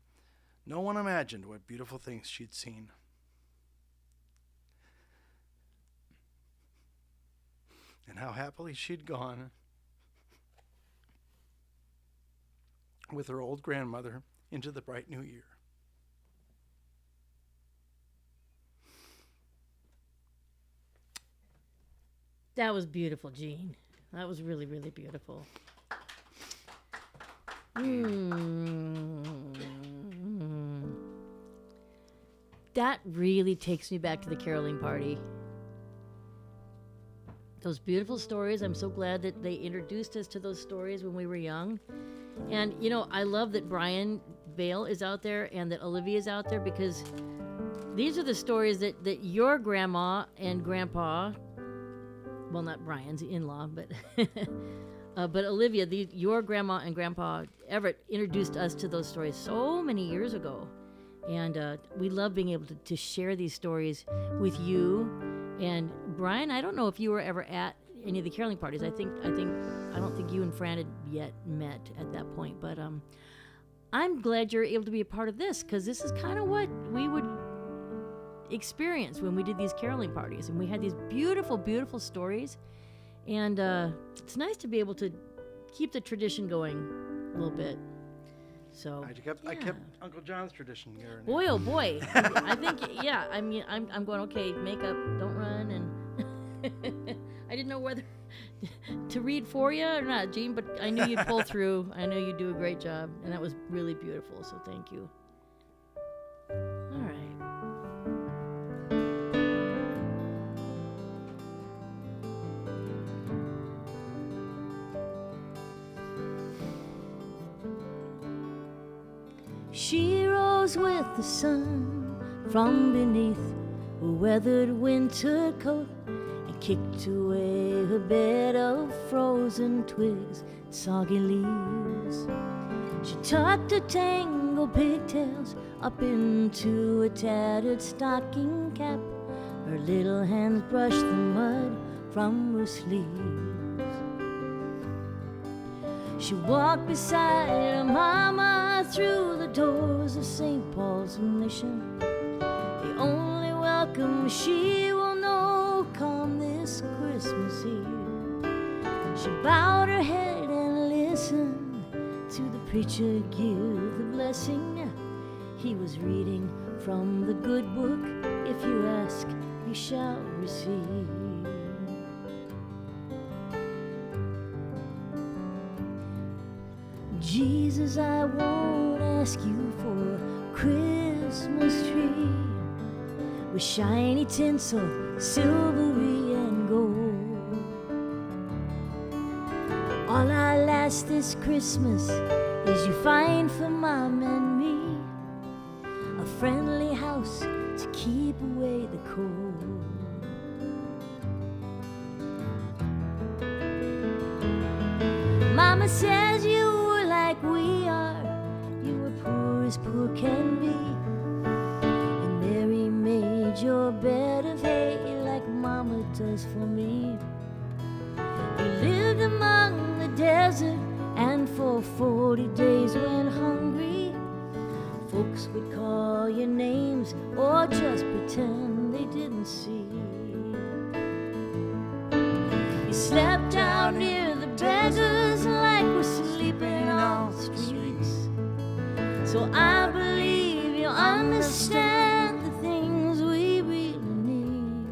No one imagined what beautiful things she'd seen. And how happily she'd gone with her old grandmother into the bright new year. That was beautiful, Gene. That was really, really beautiful. That really takes me back to the caroling party. Those beautiful stories. I'm so glad that they introduced us to those stories when we were young. And, you know, I love that Brian Vale is out there and that Olivia is out there, because these are the stories that your grandma and grandpa, well, not Brian's in-law, but but Olivia, your grandma and grandpa Everett introduced us to those stories so many years ago. And we love being able to share these stories with you. And Brian, I don't know if you were ever at any of the caroling parties. I don't think you and Fran had yet met at that point. But I'm glad you're able to be a part of this, because this is kind of what we would experience when we did these caroling parties, and we had these beautiful, beautiful stories. And it's nice to be able to keep the tradition going a little bit. So I kept Uncle John's tradition going. Boy, oh boy. I think, yeah, I mean, I'm going, okay, makeup, don't run. And I didn't know whether to read for you or not, Gene, but I knew you'd pull through. I know you'd do a great job, and that was really beautiful, so thank you. All right. She rose with the sun from beneath a weathered winter coat and kicked away her bed of frozen twigs and soggy leaves. She tucked her tangled pigtails up into a tattered stocking cap. Her little hands brushed the mud from her sleeves. She walked beside her mama through the doors of St. Paul's Mission, the only welcome she will know come this Christmas Eve. She bowed her head and preacher give the blessing. He was reading from the good book. If you ask, you shall receive. Jesus, I won't ask you for a Christmas tree with shiny tinsel, silvery and gold. All I'll ask this Christmas is you find for Mom and me a friendly house to keep away the cold. Mama says you were like we are, you were poor as poor can be, and Mary made your bed of hay like Mama does for me. You lived among the desert, and for 40 days went hungry. Folks would call your names or just pretend they didn't see. You slept out near the beggars like we're sleeping on the streets. So I believe you understand the things we really need.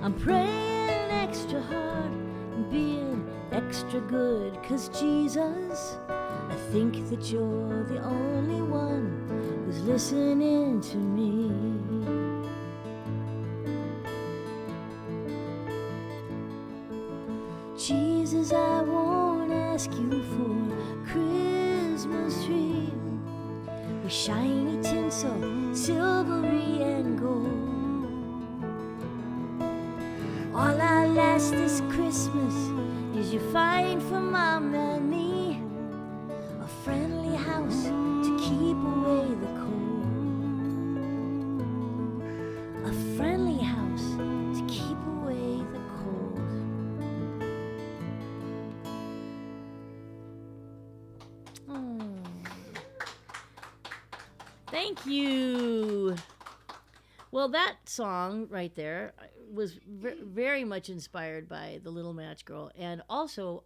I'm praying extra hard and being extra good, 'cause Jesus, I think that you're the only one who's listening to me. Jesus, I won't ask you for a Christmas tree with shiny tinsel, silvery and gold. All I'll ask this Christmas is you find for Mom and me a friendly house to keep away the cold. A friendly house to keep away the cold. Oh. Thank you. Well, that song right there was very much inspired by The Little Match Girl, and also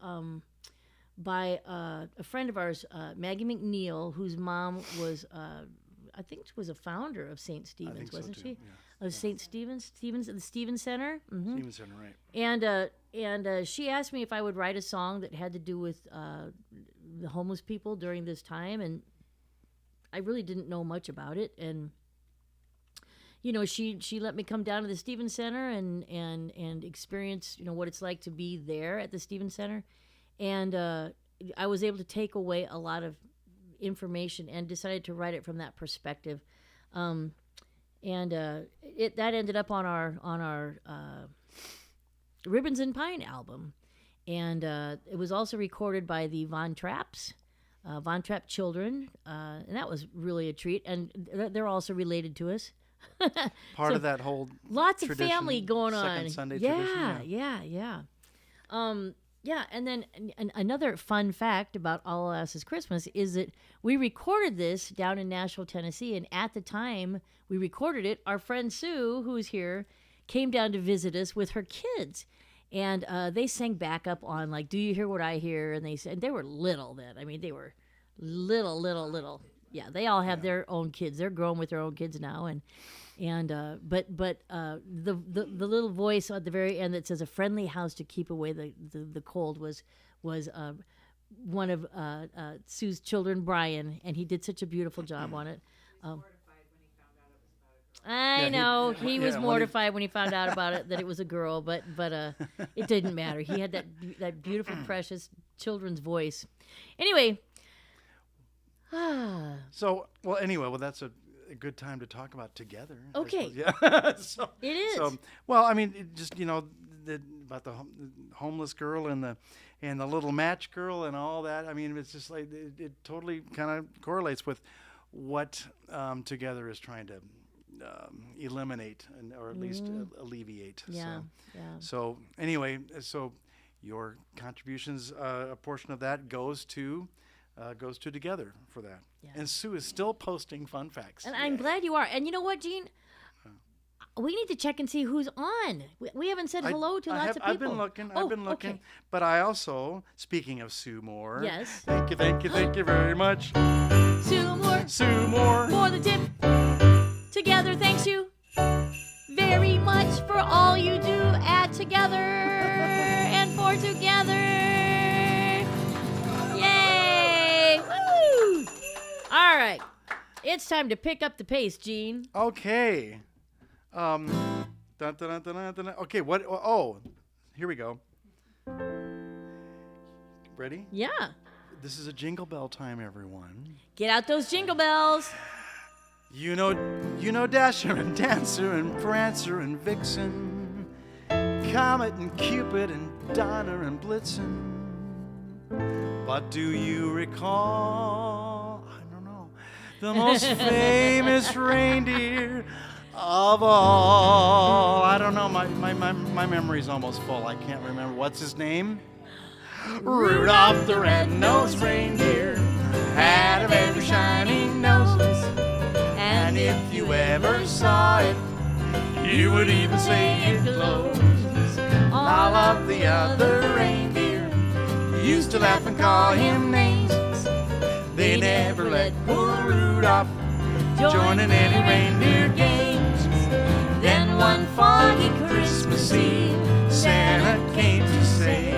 by a friend of ours, Maggie McNeil, whose mom was, I think, was a founder of St. Stephen's, wasn't she? Yeah. Of St. Stephen's, the Stephen Center. Mm-hmm. Stephen Center, right. And she asked me if I would write a song that had to do with the homeless people during this time, and I really didn't know much about it, and you know, she let me come down to the Stephen Center and experience, you know, what it's like to be there at the Stephen Center, and I was able to take away a lot of information and decided to write it from that perspective, and that ended up on our Ribbons and Pine album, and it was also recorded by the Von Trapps. Von Trapp children, and that was really a treat, and they're also related to us. Part of that whole lots of tradition, family going on. Second Sunday tradition. Yeah. And then another fun fact about All I'll Ask is Christmas is that we recorded this down in Nashville, Tennessee, and at the time we recorded it, our friend Sue, who's here, came down to visit us with her kids. And they sang backup on, like, Do You Hear What I Hear? And they said, they were little then. I mean, they were little. Yeah, they all have their own kids. They're grown with their own kids now. But the little voice at the very end that says a friendly house to keep away the cold was one of Sue's children, Brian, and he did such a beautiful job on it. I know he was mortified when he found out about it, that it was a girl, but it didn't matter. He had that beautiful, precious children's voice. Anyway. So, anyway, that's a good time to talk about together. Okay. Yeah. It is. So, well, I mean, just, you know, about the homeless girl and the little match girl and all that. I mean, it's just like it totally kind of correlates with what Together is trying to eliminate or at least alleviate. Yeah. So anyway, so your contributions, a portion of that goes to Together for that. Yeah. And Sue is still posting fun facts. And I'm glad you are. And you know what, Gene? We need to check and see who's on. We haven't said hello to lots of people. I've been looking. Oh, I've been looking. okay. But I also, speaking of Sue Moore. Yes. Thank you very much. Sue Moore Sue Moore. for the tip. Together, thanks you very much for all you do at Together and for Together. Yay! Woo! All right. It's time to pick up the pace, Gene. Okay. Dun, dun, dun, dun, dun, dun. Okay, what? Oh, here we go. Ready? Yeah. This is a jingle bell time, everyone. Get out those jingle bells. You know Dasher and Dancer and Prancer and Vixen, Comet and Cupid and Donner and Blitzen. But do you recall, I don't know, the most famous reindeer of all? I don't know, my memory's almost full. I can't remember. What's his name? Rudolph the red-nosed reindeer had a very shiny nose. And if you ever saw it, you would even say it glows. All of the other reindeer used to laugh and call him names. They never let poor Rudolph join in any reindeer games. Then one foggy Christmas Eve, Santa came to say,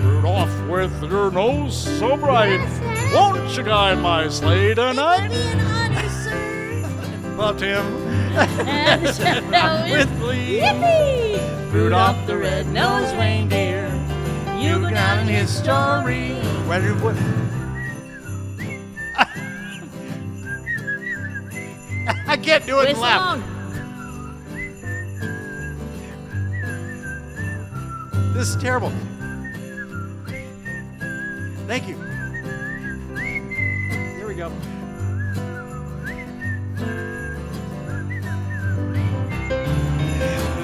Rudolph, with your nose so bright, won't you guide my sleigh tonight? Loved him with glee. Yippee! Rudolph the red-nosed reindeer, you go down in history. Where do you put? I can't do it and Whistle laugh. on. This is terrible. Thank you. Here we go.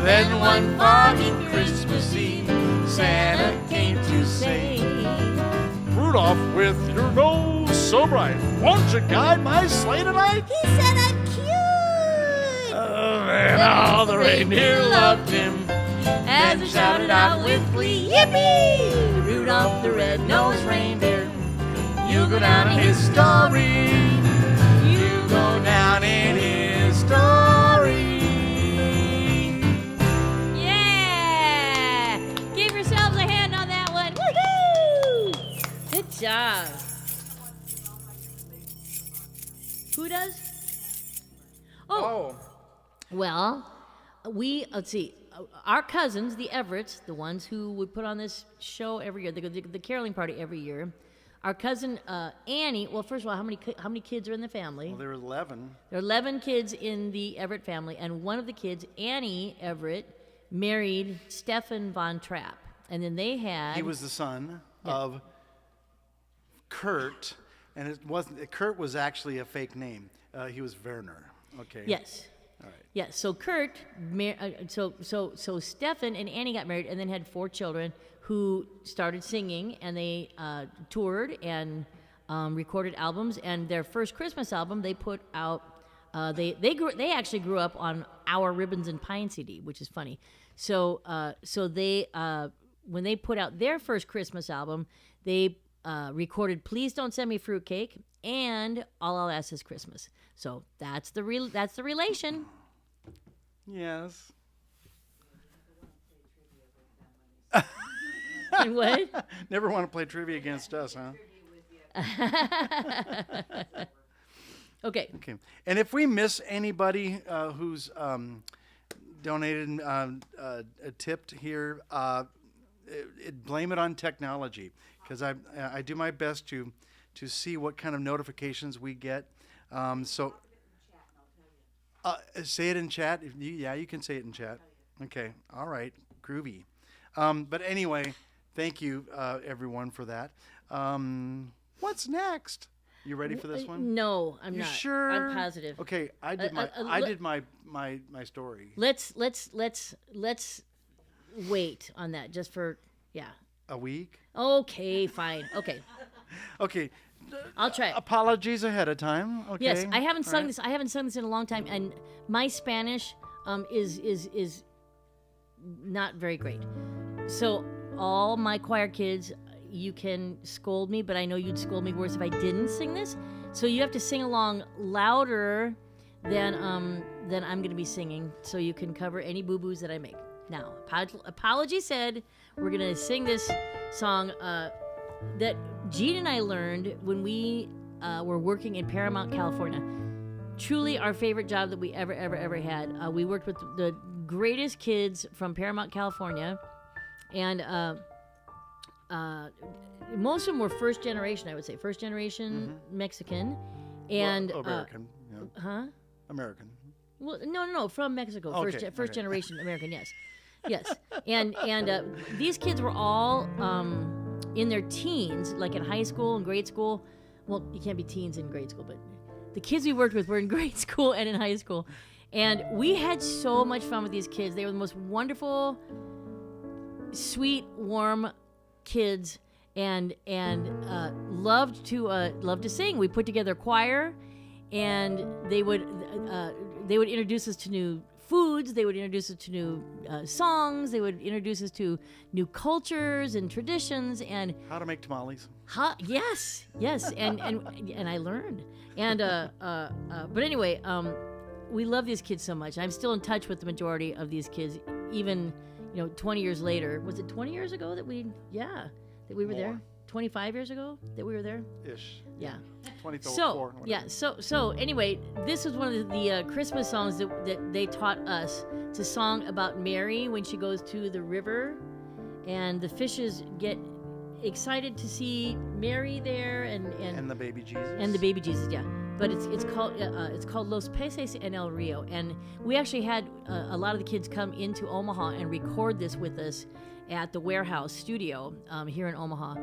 Then one foggy Christmas Eve, Santa came to say, Rudolph, with your nose so bright, won't you guide my sleigh tonight? He said I'm cute. And all the reindeer loved him As he shouted out with glee, Yippee! Rudolph the red-nosed reindeer, You go down in history. You go down in history. Yeah! Give yourselves a hand on that one. Woohoo! Good job. Who does? Oh. Well, let's see, our cousins, the Everetts, the ones who would put on this show every year, the caroling party every year. Our cousin Annie. Well, first of all, how many kids are in the family? Well, there were 11. There are 11 kids in the Everett family, and one of the kids, Annie Everett, married Stefan von Trapp, and then they had. He was the son Yeah. of Kurt, and it wasn't. Kurt was actually a fake name. He was Werner. Okay. Yes. All right. Yeah, so Kurt, so Stefan and Annie got married and then had 4 children who started singing, and they toured and recorded albums. And their first Christmas album, they put out. They actually grew up on our Ribbons and Pine CD, which is funny. So they when they put out their first Christmas album, they recorded "Please Don't Send Me Fruitcake" and "All I'll Ask Is Christmas." So that's the relation. Yes. What? Never want to play trivia against us, huh? Okay. Okay. And if we miss anybody who's donated, tipped here, blame it on technology, because I do my best to see what kind of notifications we get. So say it in chat. Yeah, you can say it in chat. Okay. All right. Groovy. But anyway, thank you, everyone, for that. What's next? You ready for this one? No, I'm You not. sure? I'm positive. Okay, I did my story. Let's wait on that just for A week? Okay, fine. Okay. Okay. I'll try it. Apologies ahead of time. Okay. Yes, I haven't all sung right. this. I haven't sung this in a long time, and my Spanish, is not very great. So all my choir kids, you can scold me, but I know you'd scold me worse if I didn't sing this. So you have to sing along louder than I'm going to be singing, so you can cover any boo-boos that I make. Now, apology said, we're going to sing this song that Gene and I learned when we were working in Paramount, California. Truly our favorite job that we ever had. We worked with the greatest kids from Paramount, California, and most of them were first generation, I would say. First generation Mexican. And Well, American. Yeah. American. Well, no, from Mexico. Okay, First generation American, yes. Yes. And these kids were all in their teens, like in high school and grade school. Well, you can't be teens in grade school, but the kids we worked with were in grade school and in high school. And we had so much fun with these kids. They were the most wonderful, sweet, warm kids, and loved to sing. We put together a choir, and they would introduce us to new foods. They would introduce us to new songs. They would introduce us to new cultures and traditions, and How to make tamales. yes, and I learned. And but anyway, we love these kids so much. I'm still in touch with the majority of these kids, even 20 years later. Was it 20 years ago that we were there? 25 years ago that we were there? Ish. Yeah. 24. So yeah. So anyway, this was one of the Christmas songs that they taught us. It's a song about Mary when she goes to the river, and the fishes get excited to see Mary there, And the baby Jesus. and the baby Jesus, yeah. But it's called Los Peces en el Rio, and we actually had a lot of the kids come into Omaha and record this with us at the Warehouse Studio here in Omaha,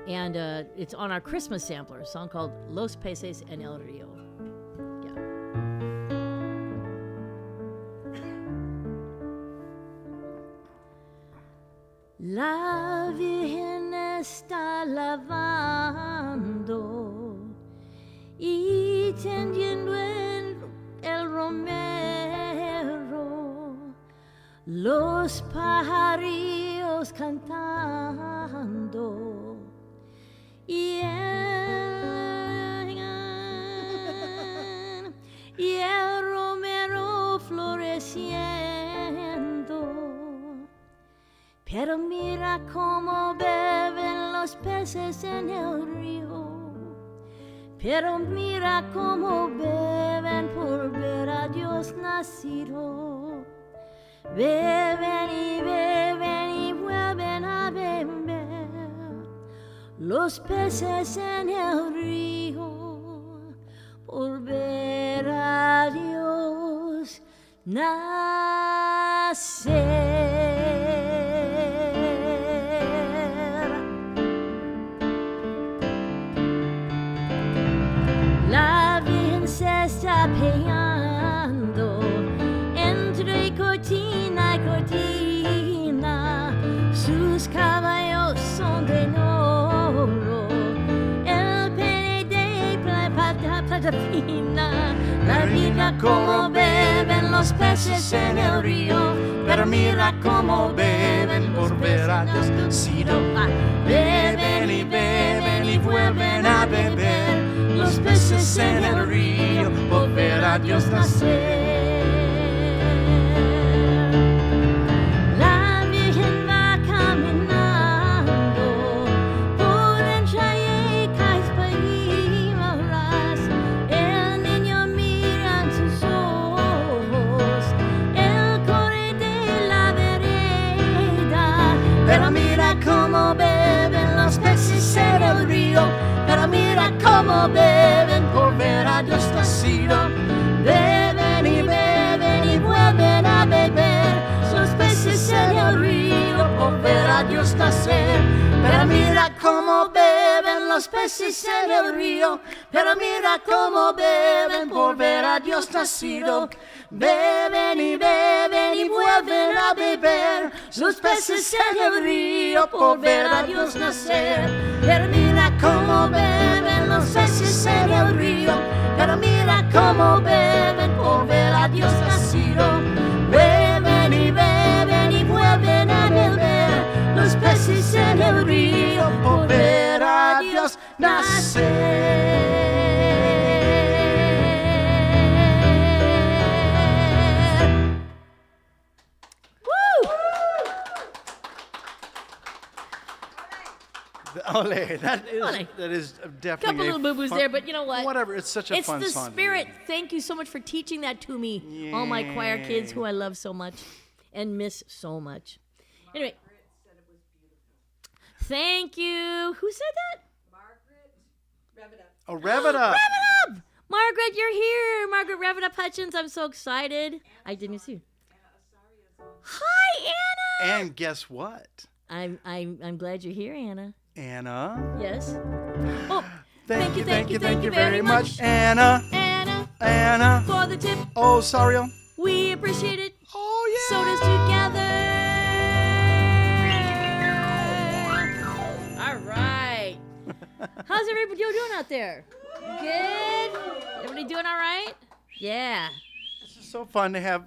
and it's on our Christmas sampler, a song called Los Peces en el Rio. Yeah. La Virgen está lavando y tendiendo el romero, los pajarillos cantando y el romero floreciendo. Pero mira cómo beben los peces en el río. Pero mira cómo beben por ver a Dios nacido. Beben y vuelven a beber los peces en el río por ver a Dios nacer. La Virgen se está peleando entre cortina y cortina. Sus caballos son de oro, el pene de plata fina. La mira cómo beben los peces en el río, Pero mira cómo beben por ver a Dios nacido. Beben y vuelven a beber los peces en el río por ver a Dios nacer. La Virgen va caminando por entre calles primeras. El niño mira en sus ojos, él corre de la vereda. Pero mira cómo beben los peces en el río. Pero mira cómo beben por ver a Dios nacido. Beben y vuelven a beber los peces en el río por ver a Dios nacer. Pero mira cómo beben los peces en el río. Pero mira cómo beben por ver a Dios nacido. Beben y vuelven a beber los peces en el río por ver a Dios nacer. Pero mira cómo beben los peces en el río. Pero mira cómo beben por ver a Dios nacido. Christmas nacer. Ole, that is definitely Couple little boo-boos fun- there, but you know what? Whatever, it's such a It's fun the song. to spirit. read. Thank you so much for teaching that to me. All my choir kids who I love so much and miss so much. Anyway. Thank you. Who said that? Oh, rev it up. Rev it up! Margaret, you're here. Margaret Rev It Up Hutchins. I'm so excited. I didn't see you. Hi, Anna. And guess what? I'm glad you're here, Anna. Anna. Yes. Oh, Thank you very much, Anna. Anna, Anna. for the tip. Oh, sorry. We appreciate it. Oh, yeah. So does together. All right. How's everybody doing out there? Good? Everybody doing all right? Yeah. It's so fun to have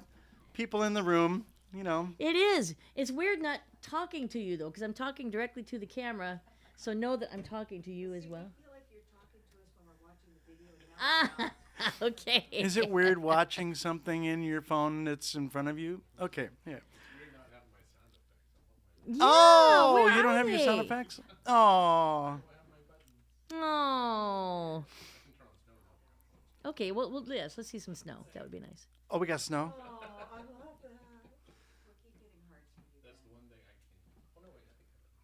people in the room, you know. It is. It's weird not talking to you, though, because I'm talking directly to the camera. So know that I'm talking to you as well. I feel like you're talking to us when we're watching the video. Okay. Is it weird watching something in your phone that's in front of you? Okay, yeah. Yeah, Oh, where you don't are have your sound they? effects? Oh. Oh. Okay, well, yes, let's see some snow. That would be nice. Oh, we got snow?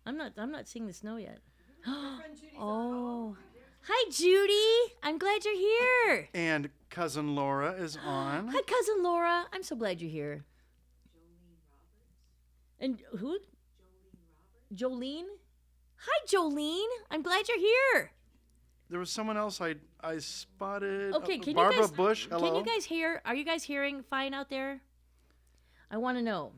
I'm not seeing the snow yet. Oh. Hi, Judy. I'm glad you're here. And cousin Laura is on. Hi, cousin Laura. I'm so glad you're here. And who? Jolene. Hi, Jolene. I'm glad you're here. There was someone else I spotted. Okay, can Barbara you guys Bush, hello? Can you guys hear? Are you guys hearing fine out there? I want to know.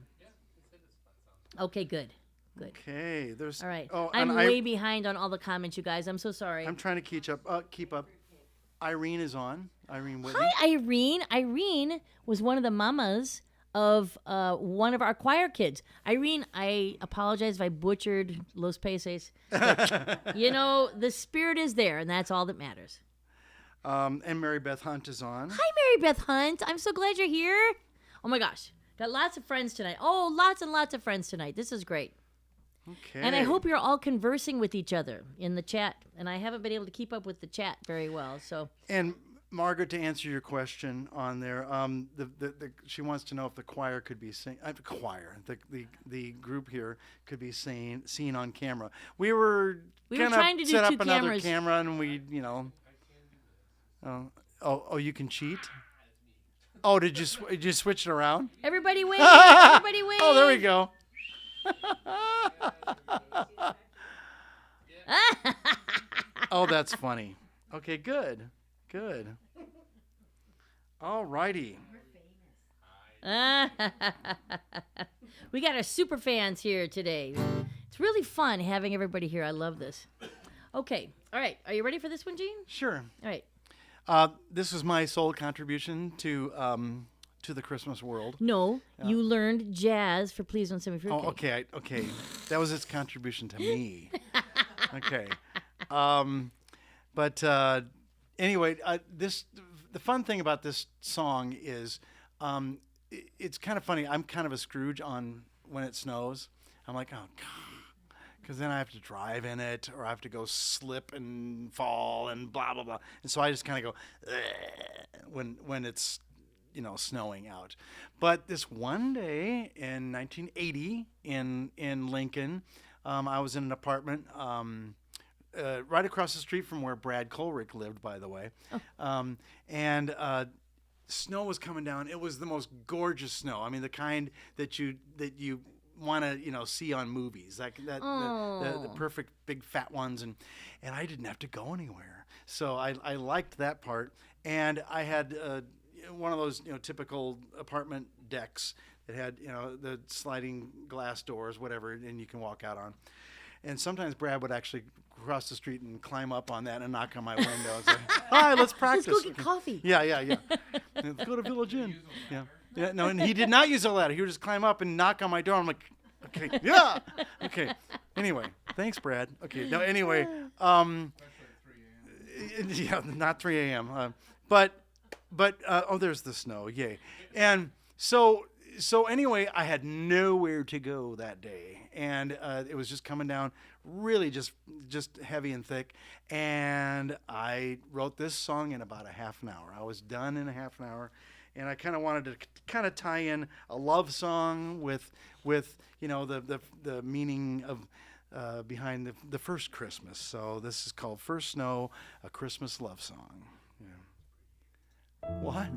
Okay, good. Good. Okay, there's. All right. Oh, I'm and way behind on all the comments, you guys. I'm so sorry. I'm trying to keep up. Irene is on. Irene Whitney. Hi, Irene. Irene was one of the mamas of one of our choir kids. Irene, I apologize if I butchered Los Peces. But, you know, the spirit is there, and that's all that matters. And Mary Beth Hunt is on. Hi, Mary Beth Hunt. I'm so glad you're here. Oh, my gosh. Got lots of friends tonight. Oh, lots and lots of friends tonight. This is great. Okay. And I hope you're all conversing with each other in the chat. And I haven't been able to keep up with the chat very well, so. And Margaret, to answer your question on there, she wants to know if the choir could be seen. The group here could be seen on camera. We were gonna trying to do set two up another cameras. camera, and we, you know. Oh, you can cheat. Oh, did you switch it around? Everybody wave. Everybody wave. Oh, there we go. Oh, that's funny. Okay, good. All righty. We got our super fans here today. It's really fun having everybody here. I love this. Okay. All right. Are you ready for this one, Gene? Sure. All right. This is my sole contribution to the Christmas world. No, you learned jazz for Please Don't Send Me Oh, Fruitcake. okay. That was its contribution to me. Okay. Anyway, the fun thing about this song is it's kind of funny. I'm kind of a Scrooge on when it snows. I'm like, oh, God. Because then I have to drive in it, or I have to go slip and fall and blah, blah, blah. And so I just kind of go, when it's, you know, snowing out. But this one day in 1980 in Lincoln, I was in an apartment right across the street from where Brad Kohlrick lived, by the way. And snow was coming down. It was the most gorgeous snow. I mean, the kind that you want to, you know, see on movies, the perfect big fat ones, and I didn't have to go anywhere. So I liked that part. And I had one of those, you know, typical apartment decks that had, you know, the sliding glass doors, whatever, and you can walk out on. And sometimes Brad would actually cross the street and climb up on that and knock on my window and say, "Hi, let's practice." Let's go get coffee. Yeah. Let's go to Village Inn. Yeah. No, and he did not use a ladder. He would just climb up and knock on my door. I'm like, okay, yeah, okay. Anyway, thanks, Brad. Okay. No, anyway, Yeah, not 3 a.m. But oh, there's the snow. Yay. And so anyway, I had nowhere to go that day, and it was just coming down really just heavy and thick. And I wrote this song in about a half an hour. I was done in a half an hour, and I kind of wanted to kind of tie in a love song with the meaning of behind the first Christmas. So this is called First Snow, a Christmas love song. Yeah. What?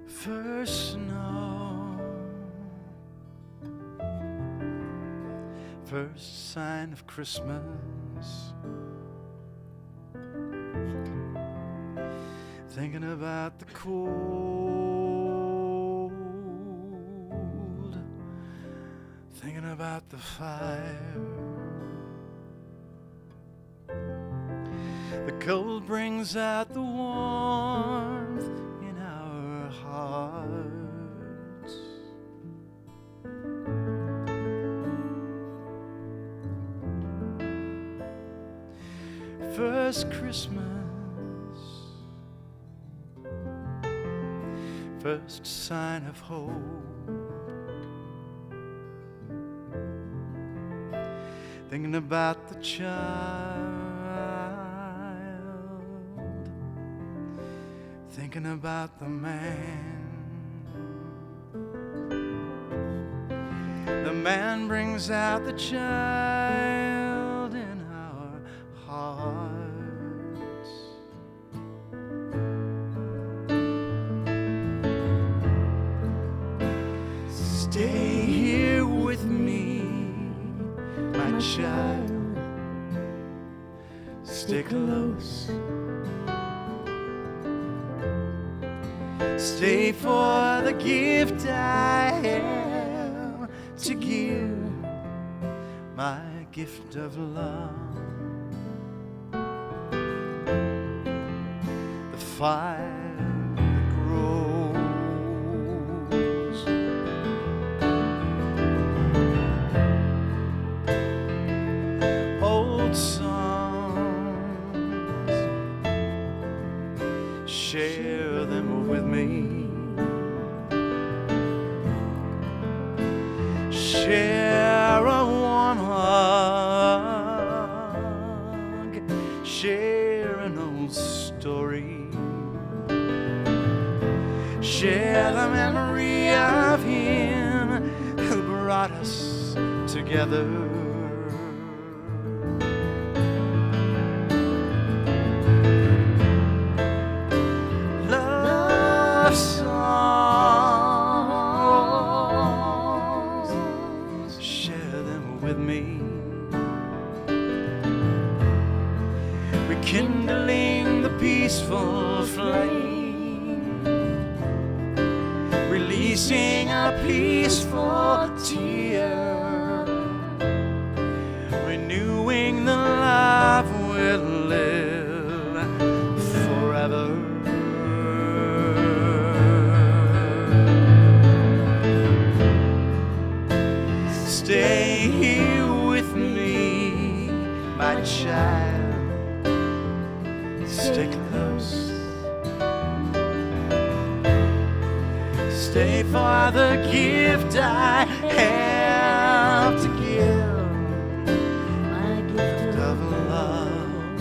First snow, first sign of Christmas. Thinking about the cold, thinking about the fire. The cold brings out the warmth in our hearts. First Christmas, first sign of hope. Thinking about the child, thinking about the man. The man brings out the child in our hearts. Stay here with me, my child. Stay close. Stay for the gift I have to give, my gift of love. The fire that grows. Old songs, share them with me. Share a warm hug, share an old story, share the memory of him who brought us together. Love songs, share them with me. Rekindling the peaceful flame, releasing a peaceful tear, renewing the life we'll live forever. Stay here with me, my child. Stay close. Stay for the gift I have to give, my gift of love.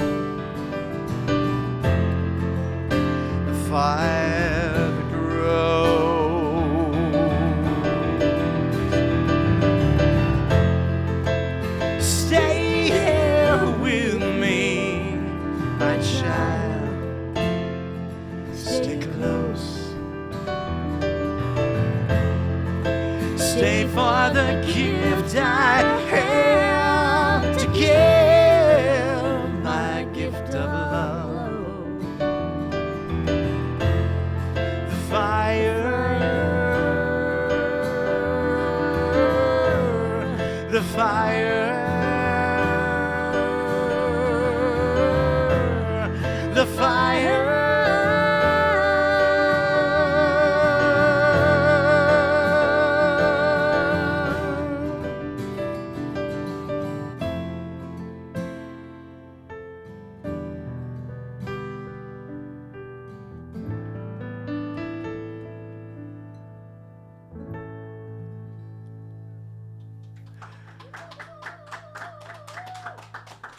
The fire that grows. Stay here with me, my child. Stay close. Stay for the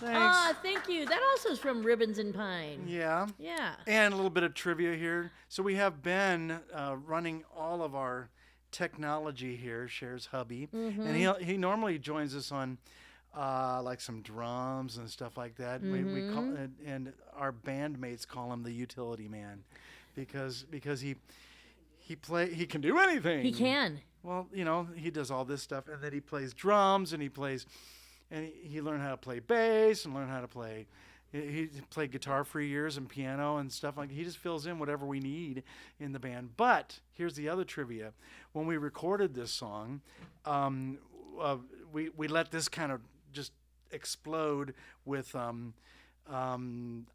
Thanks. Ah, thank you. That also is from Ribbons and Pine. Yeah. Yeah. And a little bit of trivia here. So we have Ben running all of our technology here, Cher's hubby, and he normally joins us on like some drums and stuff like that. We call and our bandmates call him the utility man because he can do anything. He can. Well, he does all this stuff, and then he plays drums, and he learned how to play bass and learned how to play. He played guitar for years and piano and stuff like. He just fills in whatever we need in the band. But here's the other trivia: when we recorded this song, we let this kind of just explode with I don't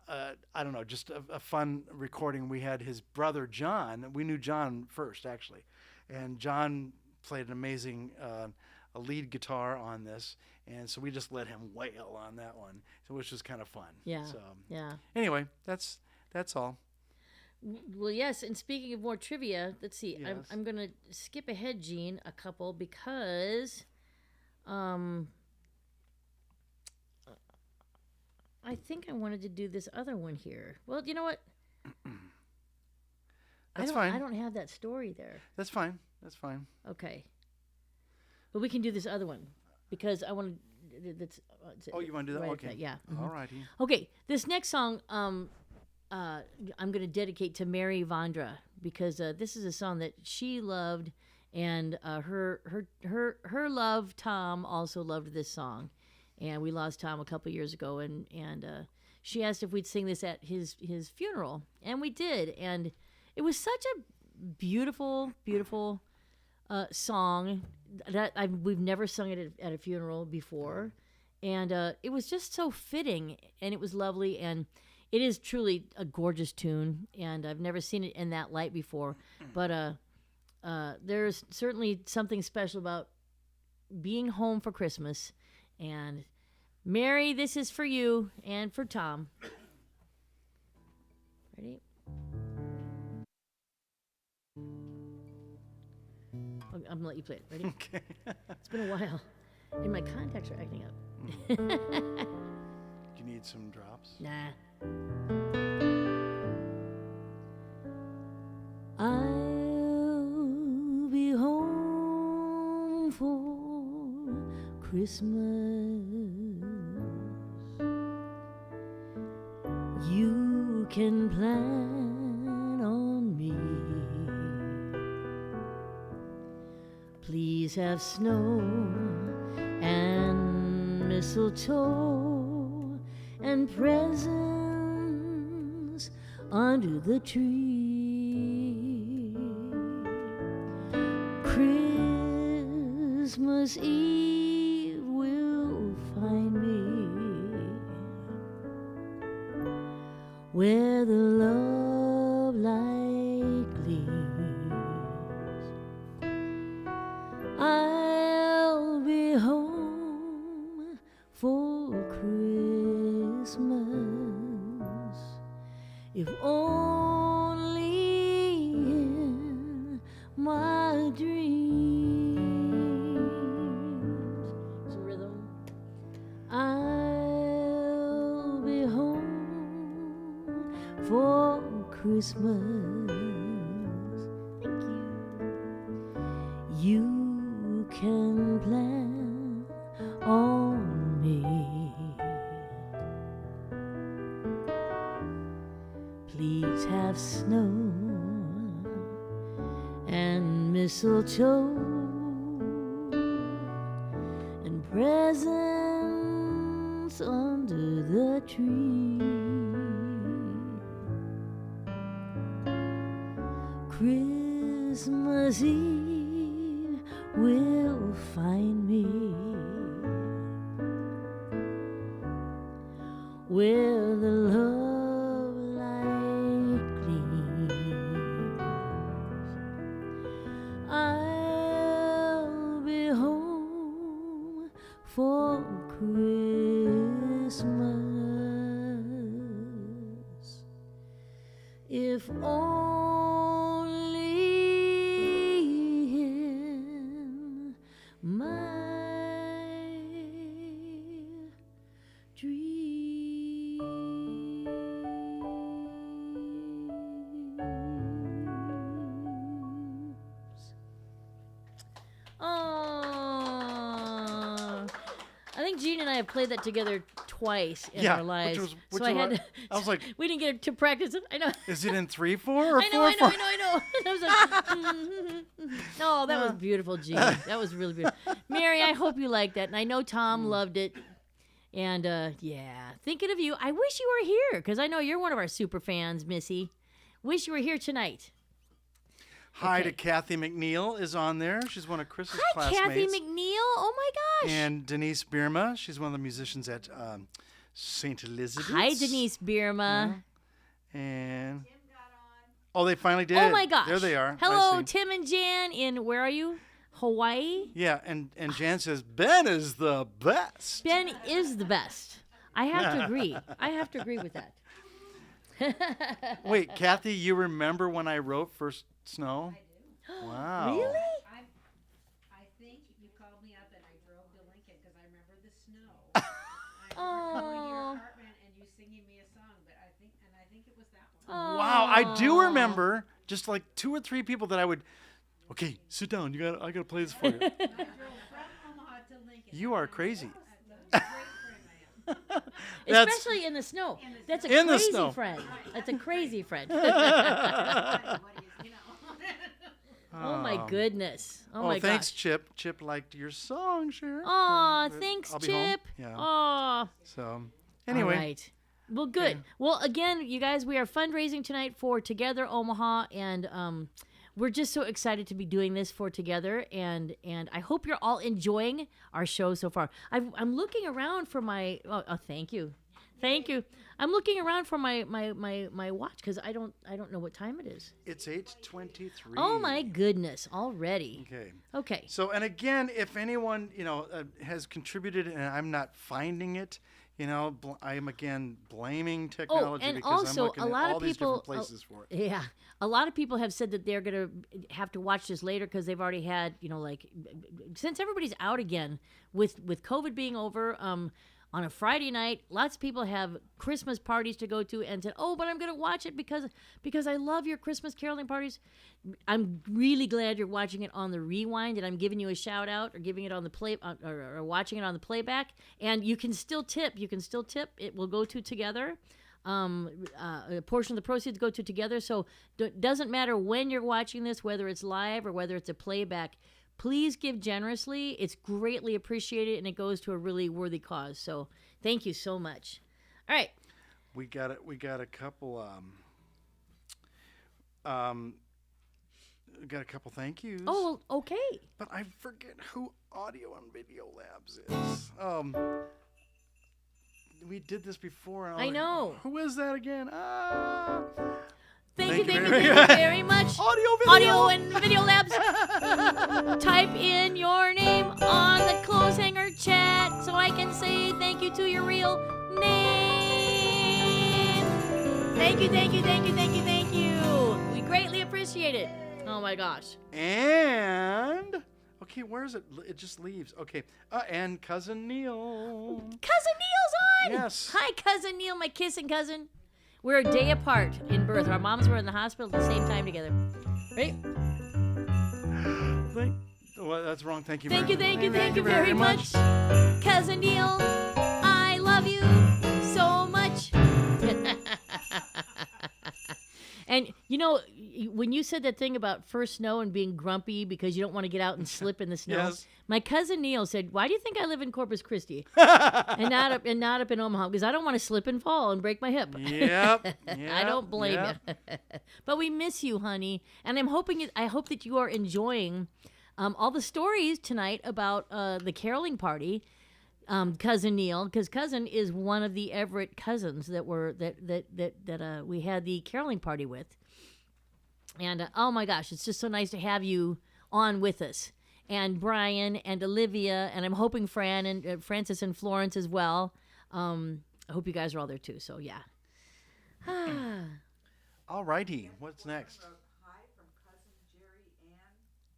know, just a fun recording. We had his brother John. We knew John first actually, and John played an amazing a lead guitar on this, and so we just let him wail on that one, which was kind of fun. Yeah. So Yeah. anyway, that's all. Well, yes. And speaking of more trivia, let's see. Yes. I'm going to skip ahead, Gene, a couple because I think I wanted to do this other one here. Well, you know what? That's fine. I don't have that story there. That's fine. That's fine. Okay. But we can do this other one because I want to. That's. Oh, you want to do that? right Okay. Yeah. All righty. Okay. This next song, I'm going to dedicate to Mary Vondra because this is a song that she loved, and her love Tom also loved this song, and we lost Tom a couple years ago, and she asked if we'd sing this at his funeral, and we did, and it was such a beautiful song that we've never sung it at a funeral before, and it was just so fitting, and it was lovely, and it is truly a gorgeous tune, and I've never seen it in that light before, but there's certainly something special about being home for Christmas, and Mary, this is for you and for Tom. Ready? I'm gonna let you play it. Ready? Okay. It's been a while, and my contacts are acting up. Do you need some drops? Nah. I'll be home for Christmas. You can plan on me. Please have snow and mistletoe and presents under the tree. Christmas Eve will find me where the love light gleams. I'll be home for Christmas, if only in my dreams. It's a rhythm. I'll be home for Christmas. Thank you. You can plan on me. Please have snow and mistletoe and presents under the tree. Christmas Eve will find me where the love light gleams. I'll be home for Christmas, if only in my dreams. I have played that together twice in Yeah, our lives. which so I was had what- to, I was like- we didn't get to practice it. I know. Is it in 3/4 or I know, 4/4? I know. I was like, no, that was beautiful, Gene. That was really beautiful. Mary, I hope you liked that. And I know Tom loved it. And, yeah, thinking of you. I wish you were here because I know you're one of our super fans, Missy. Wish you were here tonight. Hi Okay. to Kathy McNeil is on there. She's one of Chris's Hi, classmates. Kathy McNeil. Oh, my gosh. And Denise Bierma. She's one of the musicians at St. Elizabeth's. Hi, Denise Bierma. And oh, they finally did. Oh, my gosh. There they are. I Hello, see. Tim and Jan in, where are you? Hawaii? Yeah, and Jan says Ben is the best. Ben is the best. I have to agree. I have to agree with that. Wait, Kathy, you remember when I wrote First Snow? Wow. Really? I think you called me up and I drove to Lincoln because I remember the snow. I remember going to your apartment and you singing me a song, but I think it was that one. Wow, I do remember just like 2 or 3 people that I would. Okay, sit down. I gotta play this for you. I drove from Omaha to Lincoln. You are crazy. What a great friend I am. That's- Especially in the snow. That's a In the crazy snow. friend. That's a crazy friend. What is, you know. Oh my goodness. Oh, my thanks, gosh. Chip. Chip liked your song, sure. Aw, thanks, I'll be home. Chip. Yeah. Aw. So, anyway, All right. Well, good. Well, again, you guys, we are fundraising tonight for Together Omaha, and we're just so excited to be doing this for Together, and I hope you're all enjoying our show so far. I'm looking around for my. Oh, thank you. I'm looking around for my watch because I don't know what time it is. it's 8:23. Oh my goodness! Already. Okay. Okay. So, and again, if anyone has contributed and I'm not finding it, I am again blaming technology and because also, I'm looking a at lot all of these people- different places for it. Yeah, a lot of people have said that they're gonna have to watch this later because they've already had, like, since everybody's out again with COVID being over. On a Friday night, lots of people have Christmas parties to go to and said, "Oh, but I'm going to watch it because I love your Christmas caroling parties." I'm really glad you're watching it on the rewind, and I'm giving you a shout out, or giving it on the play, or watching it on the playback. And you can still tip. It will go to Together. A portion of the proceeds go to Together. So it doesn't matter when you're watching this, whether it's live or whether it's a playback. Please give generously. It's greatly appreciated, and it goes to a really worthy cause. So thank you so much. All right. We got a couple. We got a couple thank yous. Oh, okay. But I forget who Audio and Video Labs is. We did this before. And I know. Who is that again? Thank you very very much. Audio and Video Labs. Type in your name on the clothes hanger chat so I can say thank you to your real name. Thank you. We greatly appreciate it. Oh my gosh. And okay, where is it? It just leaves. Okay, and Cousin Neil. Cousin Neil's on. Yes. Hi, Cousin Neil, my kissing cousin. We're a day apart in birth. Our moms were in the hospital at the same time together. Right? Well, that's wrong. Thank you. Thank you very much. much. Cousin Neil, I love you so much. And, when you said that thing about first snow and being grumpy because you don't want to get out and slip in the snow, Yes. my cousin Neil said, "Why do you think I live in Corpus Christi and not up in Omaha? Because I don't want to slip and fall and break my hip." Yep. I don't blame you. But we miss you, honey. And I hope that you are enjoying all the stories tonight about the caroling party. Cousin Neil, because Cousin is one of the Everett cousins that we had the caroling party with. And oh my gosh, it's just so nice to have you on with us. And Brian and Olivia, and I'm hoping Fran and Francis and Florence as well. I hope you guys are all there too. So yeah. All righty. What's next?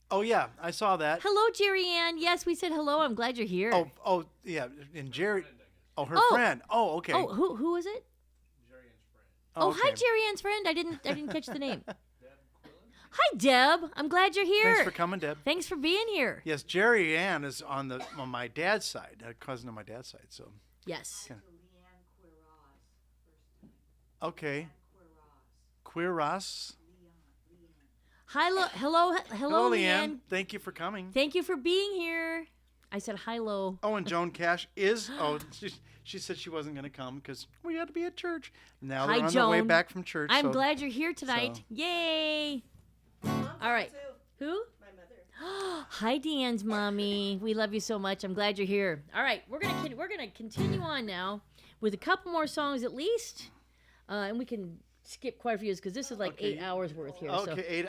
Oh yeah, I saw that. Hello, Jerry Ann. Yes, we said hello. I'm glad you're here. Oh yeah, and Jerry. Oh, her Oh. friend. Oh, okay. Oh, who is it? Oh, hi, okay. Jerry Ann's friend. I didn't catch the name. Hi, Deb. I'm glad you're here. Thanks for coming, Deb. Thanks for being here. Yes, Jerry Ann is on my dad's side, a cousin on my dad's side. So Yes. okay, Quiros. Hello, Hello, Leanne. Leanne. Thank you for coming. Thank you for being here. I said hello. Oh, and Joan Cash is. Oh, she said she wasn't going to come because we had to be at church. Now they're Hi, on their way Joan. back from church. I'm so- glad you're here tonight. so- Yay! All right. Who? My mother. Hi, Deanne's mommy. We love you so much. I'm glad you're here. All right, we're gonna continue on now with a couple more songs at least, and we can skip quite a few because this is like Okay. 8 hours worth here. Okay,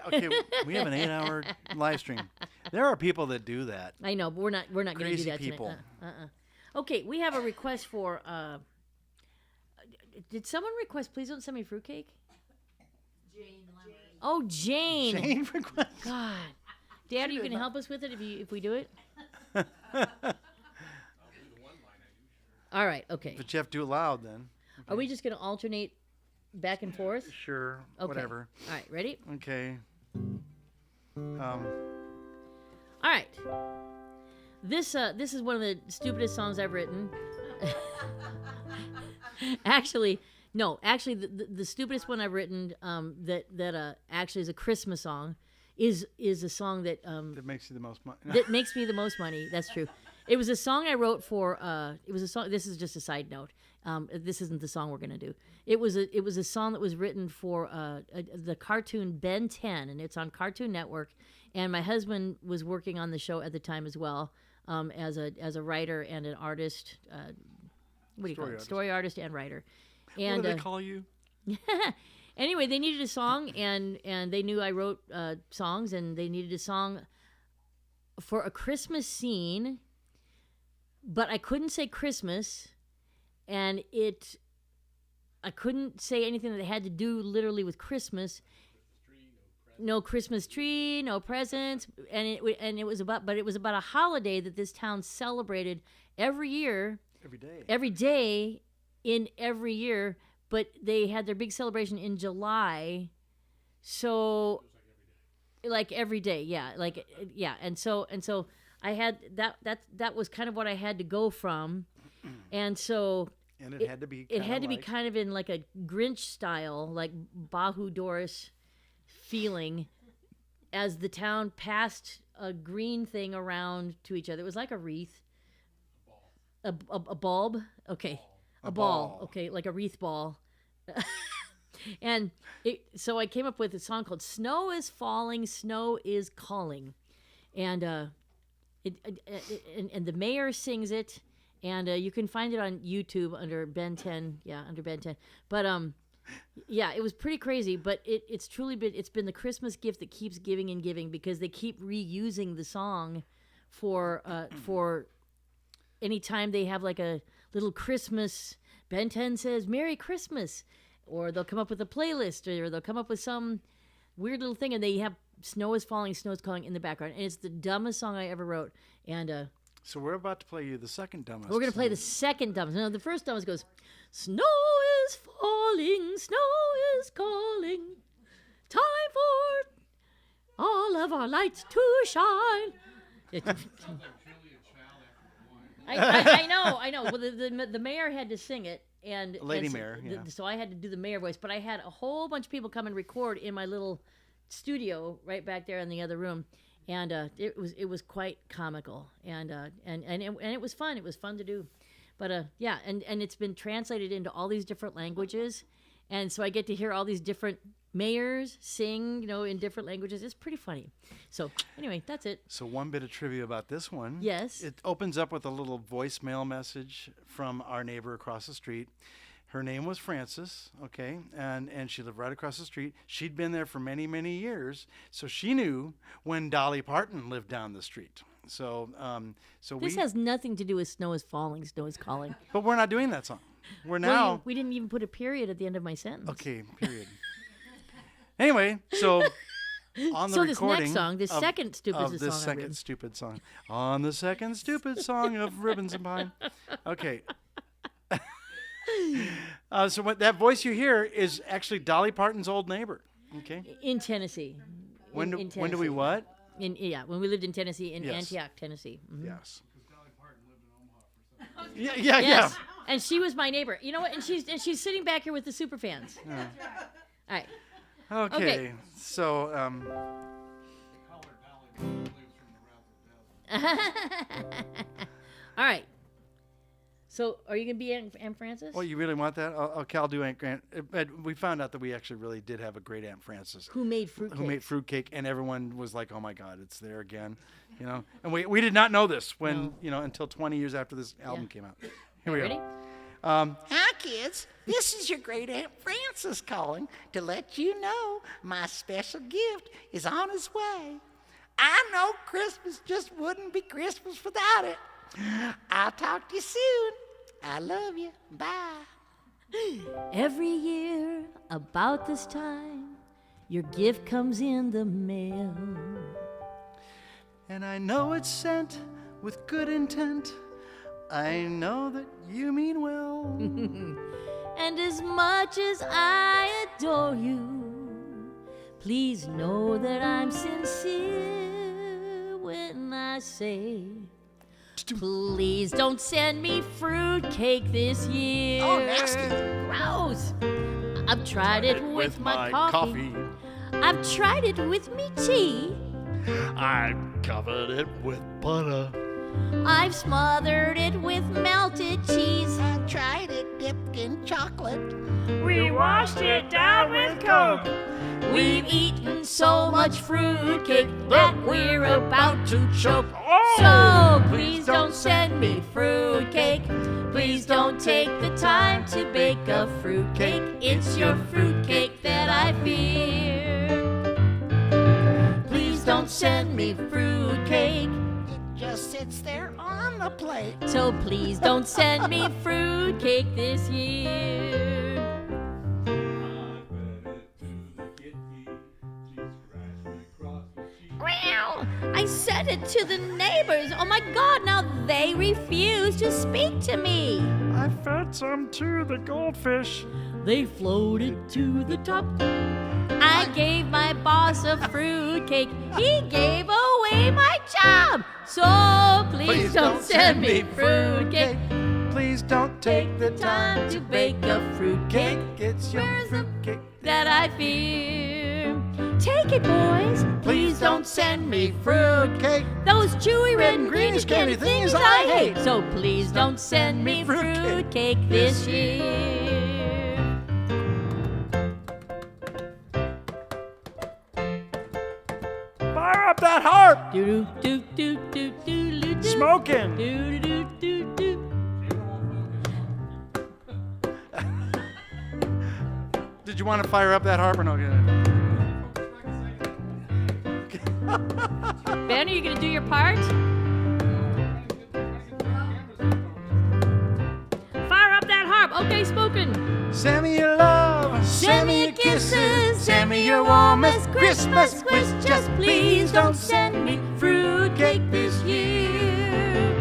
we have an 8-hour live stream. There are people that do that. I know, but we're not gonna do Crazy that people. tonight. Okay, we have a request for. Did someone request? Please don't send me fruitcake. Oh, Jane. Jane request. God, Dad, you can help us with it if we do it. All right. Okay. But you have to do it loud then. Are we just gonna alternate back and forth? Sure. Okay. Whatever. All right. Ready? Okay. All right. This is one of the stupidest songs I've written. Actually, the stupidest one I've written that actually is a Christmas song is a song that that makes you the most money. that makes me the most money. That's true. It was a song I wrote for. It was a song. This is just a side note. This isn't the song we're gonna do. It was a song that was written for the cartoon Ben 10, and it's on Cartoon Network. And my husband was working on the show at the time as well, as a writer and an artist. What do you call it? artist. Story artist and writer. What And do they call you? anyway, they needed a song, and they knew I wrote songs, and they needed a song for a Christmas scene, but I couldn't say Christmas, and I couldn't say anything that had to do literally with Christmas. No Christmas tree, no presents, and it was about a holiday that this town celebrated every year, Every day. in every year, but they had their big celebration in July, so like every day, yeah, and so I had that was kind of what I had to go from, and so And it had to be. it had to be like, kind of in like a Grinch style, like Bahu Doris feeling, as the town passed a green thing around to each other. It was like a wreath, a bulb. Okay, a ball. ball. Okay, like a wreath ball. And so I came up with a song called "Snow is Falling, Snow is Calling," and and the mayor sings it, and you can find it on YouTube under Ben 10. Yeah, under Ben 10. But yeah, it was pretty crazy. But it's truly been the Christmas gift that keeps giving and giving, because they keep reusing the song for anytime they have like a little Christmas. Ben 10 says Merry Christmas, or they'll come up with a playlist, or they'll come up with some weird little thing, and they have "Snow is Falling, Snow is Calling" in the background, and it's the dumbest song I ever wrote. And So we're about to play you the second dumbest. we're gonna play the second dumbest. No, the first dumbest goes, "Snow is falling, snow is calling, time for all of our lights to shine." I know. Well, the mayor had to sing it, and Lady and Mayor, yeah. so I had to do the mayor voice. But I had a whole bunch of people come and record in my little studio right back there in the other room, and it was quite comical, and it was fun. It was fun to do, but yeah, and it's been translated into all these different languages, and so I get to hear all these different mayors sing, in different languages. It's pretty funny. So anyway, that's it. So one bit of trivia about this one. Yes. It opens up with a little voicemail message from our neighbor across the street. Her name was Frances, okay, and she lived right across the street. She'd been there for many, many years, so she knew when Dolly Parton lived down the street. So, This has nothing to do with "Snow is Falling, Snow is Calling." but we're not doing that song. We're Well, now. we didn't even put a period at the end of my sentence. Okay, period. Anyway, so on the So this next recording song, the of- second stupidest of the song I've second written. stupid song, on the second stupid song of Ribbons and Pine. Okay. So what that voice you hear is actually Dolly Parton's old neighbor. Okay. In Tennessee. When in do we Tennessee. what? When we lived in Tennessee, in Yes. Antioch, Tennessee. Mhm. Yes. Yeah. Yes. And she was my neighbor. You know what? And she's sitting back here with the super fans. All right. Okay. So, All right. So, are you gonna be Aunt Frances? you really want that? Okay, I'll do Aunt Grant. But we found out that we actually really did have a great Aunt Frances Who made fruitcake? who made fruitcake, and everyone was like, "Oh my God, it's there again," you know. And we did not know this when until 20 years after this album came out. Here we Ready? go. Hi, kids. This is your great Aunt Frances calling to let you know my special gift is on its way. I know Christmas just wouldn't be Christmas without it. I'll talk to you soon. I love you. Bye. Every year, about this time, your gift comes in the mail. And I know it's sent with good intent. I know that you mean well. And as much as I adore you, please know that I'm sincere when I say, please don't send me fruitcake this year. Oh, nasty. Gross. I've tried it with my coffee. I've tried it with me tea. I covered it with butter. I've smothered it with melted cheese. I tried it dipped in chocolate. We washed it down with Coke. We've eaten so much fruitcake that we're about to choke. So please don't send me fruitcake. Please don't take the time to bake a fruitcake. It's your fruitcake that I fear. Please don't send me fruitcake. It just sits there on the plate. So please don't send me fruitcake this year. Well, I sent it to the neighbors. Oh my God, now they refuse to speak to me. I fed some to the goldfish. They floated to the top. I gave my boss a fruitcake. He gave away my job. So please don't send me fruitcake. Please don't take the time to bake a fruitcake It's your Where's the- fruitcake. that I fear. Take it, boys. Please don't send me fruitcake. Those chewy red and greenish candy things I hate. So please don't send me fruitcake this year. Fire up that harp! Do do do do do do do. Smoking! Do do do do do. Did you want to fire up that harp or no? Ben, are you gonna do your part? Fire up that harp. Okay, spoken. Send me your love, Send me your kisses, send me your warmest Christmas wish. Just please don't send me fruitcake this year.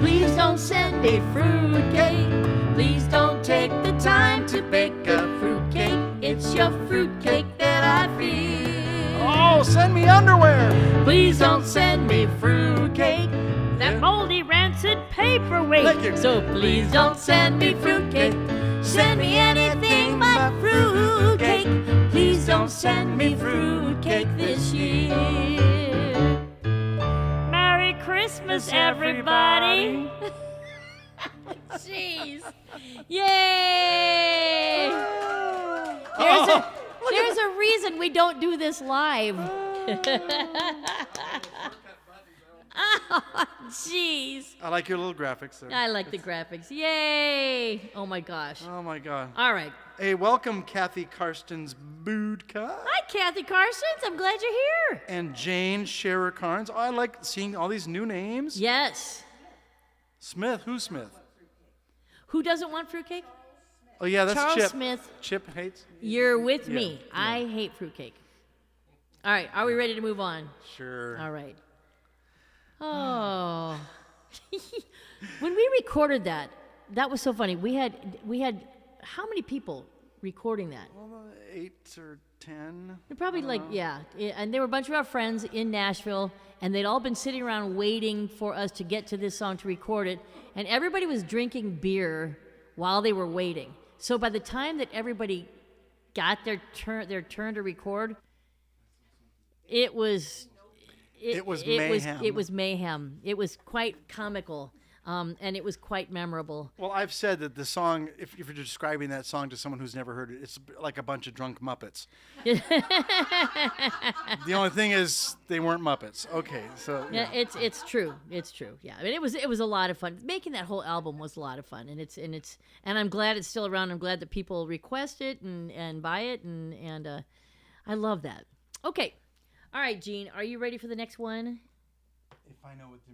Please don't send me fruitcake. Please don't take the time to bake a fruitcake. It's your fruitcake that I feel. Oh, send me underwear! Please don't send me fruitcake. That moldy, rancid paperweight. Thank you. So please don't send me fruitcake. Send me anything but fruitcake. Please don't send me fruitcake this year. Merry Christmas, everybody. Jeez. Yay! There's a reason we don't do this live. Oh, jeez. I like your little graphics there. I like the graphics. Yay! Oh my gosh. Oh my God. All right. Hey, welcome Kathy Karstens Boodka Hi, Kathy Carsons. I'm glad you're here. and Jane Scherer Carnes. Oh, I like seeing all these new names. Yes. Smith, who's Smith? Who doesn't want fruitcake? Oh yeah, that's Charles Chip. Smith. Chip hates. You're with me. Yeah. I hate fruitcake. All right. Are we ready to move on? Sure. All right. Oh. When we recorded that was so funny. We had how many people recording that? 8 or 10. They're probably and they were a bunch of our friends in Nashville, and they'd all been sitting around waiting for us to get to this song to record it, and everybody was drinking beer while they were waiting. So by the time that everybody got their turn to record, it was mayhem. It was mayhem. It was quite comical. And it was quite memorable. Well, I've said that the song, if you're describing that song to someone who's never heard it, it's like a bunch of drunk Muppets. The only thing is they weren't Muppets. Okay, so Yeah, it's true. It's true. Yeah, I mean, it was a lot of fun. Making that whole album was a lot of fun, and I'm glad it's still around. I'm glad that people request it and buy it, and I love that. Okay, all right, Gene, are you ready for the next one? if I know what the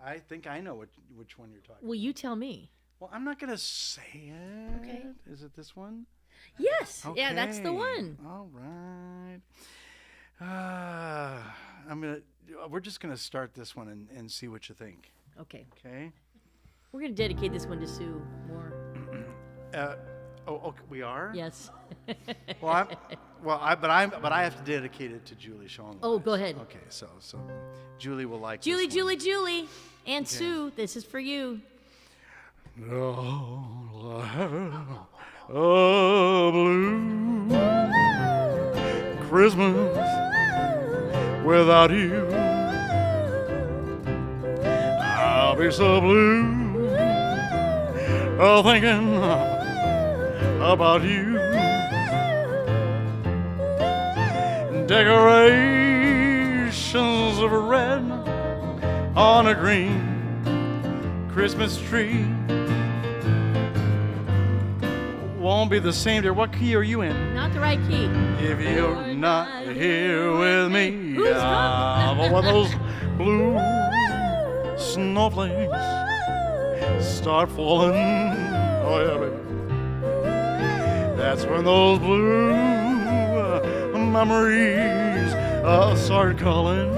I think I know which one you're talking. Well, you tell me. Well, I'm not gonna say it. Okay. Is it this one? Yes. Yeah, that's the Okay. one. All right. We're just gonna start this one and see what you think. Okay. Okay. We're gonna dedicate this one to Sue more. Okay, we are. Yes. Well, but I have to dedicate it to Julie Schoenweiss. Oh, go ahead. Okay, so Julie will like Julie, this one. Julie, and Sue, this is for you. All I have a blue Christmas without you. I'll be so blue thinking about you. Decorations of red on a green Christmas tree won't be the same, dear. What key are you in? Not the right key. If you're not here with me, Who's I'm one of those blue snowflakes start falling. Oh yeah, baby. That's when those blue memories start calling.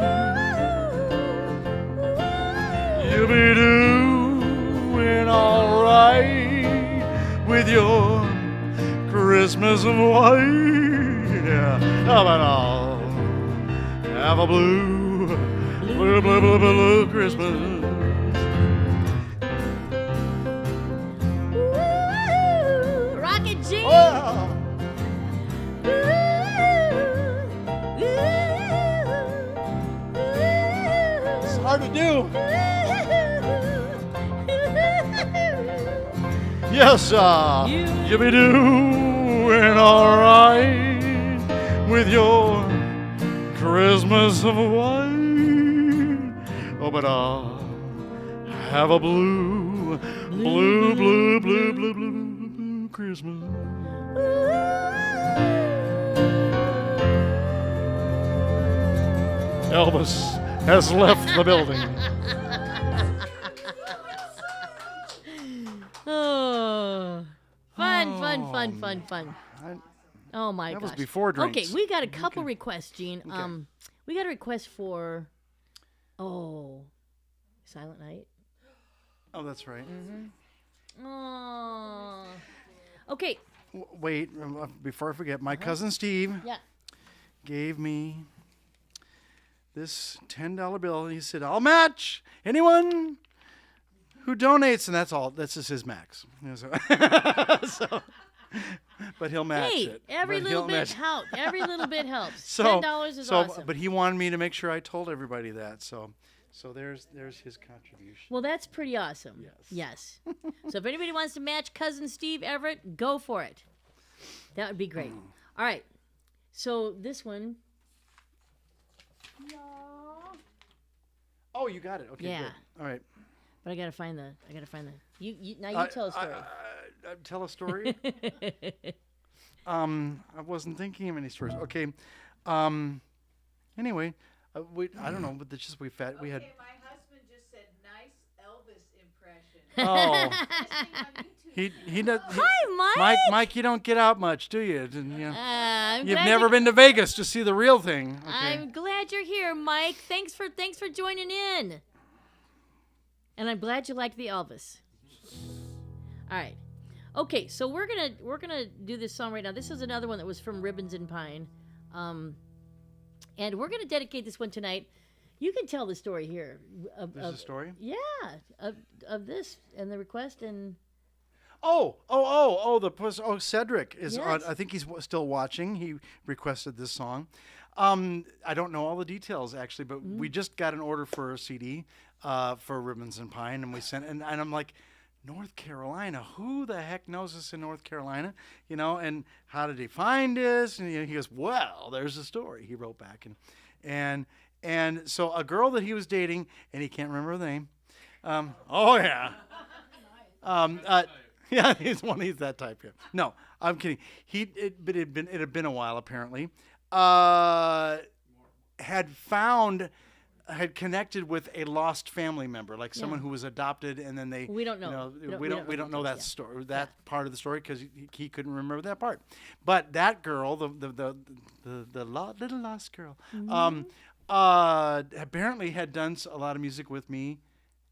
You'll be doing alright with your Christmas white. How about I'll have a blue Christmas. Rocket Gene. Oh. It's hard to do. Yes, you'll be doing alright with your Christmas of white. Oh, but I'll have a blue Christmas. Elvis has left the building. Oh, fun. Oh my That gosh. was before drinks. Okay, we got a couple requests, Gene. We got a request for Silent Night. Oh, that's right. Oh. Okay. Wait, before I forget, my cousin Steve Yeah. gave me this $10 bill, and he said, "I'll match anyone who donates," and that's all. That's just his max. So, but he'll match Hey, it. every But little he'll bit match- helps. Every little bit helps. So, $10 is so, awesome. But he wanted me to make sure I told everybody that. So there's his contribution. Well, that's pretty awesome. Yes. So if anybody wants to match cousin Steve Everett, go for it. That would be great. All right. So this one. Oh, you got it. Okay. Yeah. Good. All right. But I gotta find the. You tell a story. Tell a story. I wasn't thinking of any stories. Okay. Anyway, I don't know, but it's just we had. Okay, my husband just said nice Elvis impression. Oh, Listening on YouTube. he does. Hi, Mike. Mike, you don't get out much, do you? I'm You've glad never been to Vegas to see the real thing. Okay. I'm glad you're here, Mike. Thanks for joining in. And I'm glad you liked the Elvis. All right. Okay, so we're gonna do this song right now. This is another one that was from Ribbons and Pine. And we're going to dedicate this one tonight. You can tell the story here. There's a story? Yeah, of this and the request and. Cedric is on. Yes. I think he's still watching. He requested this song. I don't know all the details actually, but we just got an order for a CD for Ribbons and Pine, and we sent. And I'm like, North Carolina. Who the heck knows us in North Carolina? You know, and how did he find us? And he goes, well, there's a story. He wrote back, and so a girl that he was dating, and he can't remember the name. Oh yeah. Yeah, he's that type. Yeah. No, I'm kidding. But it had been a while apparently. Had connected with a lost family member, like someone who was adopted, and then they. We don't know. We don't know that details, story, that part of the story, because he couldn't remember that part. But that girl, the little lost girl, apparently had done a lot of music with me.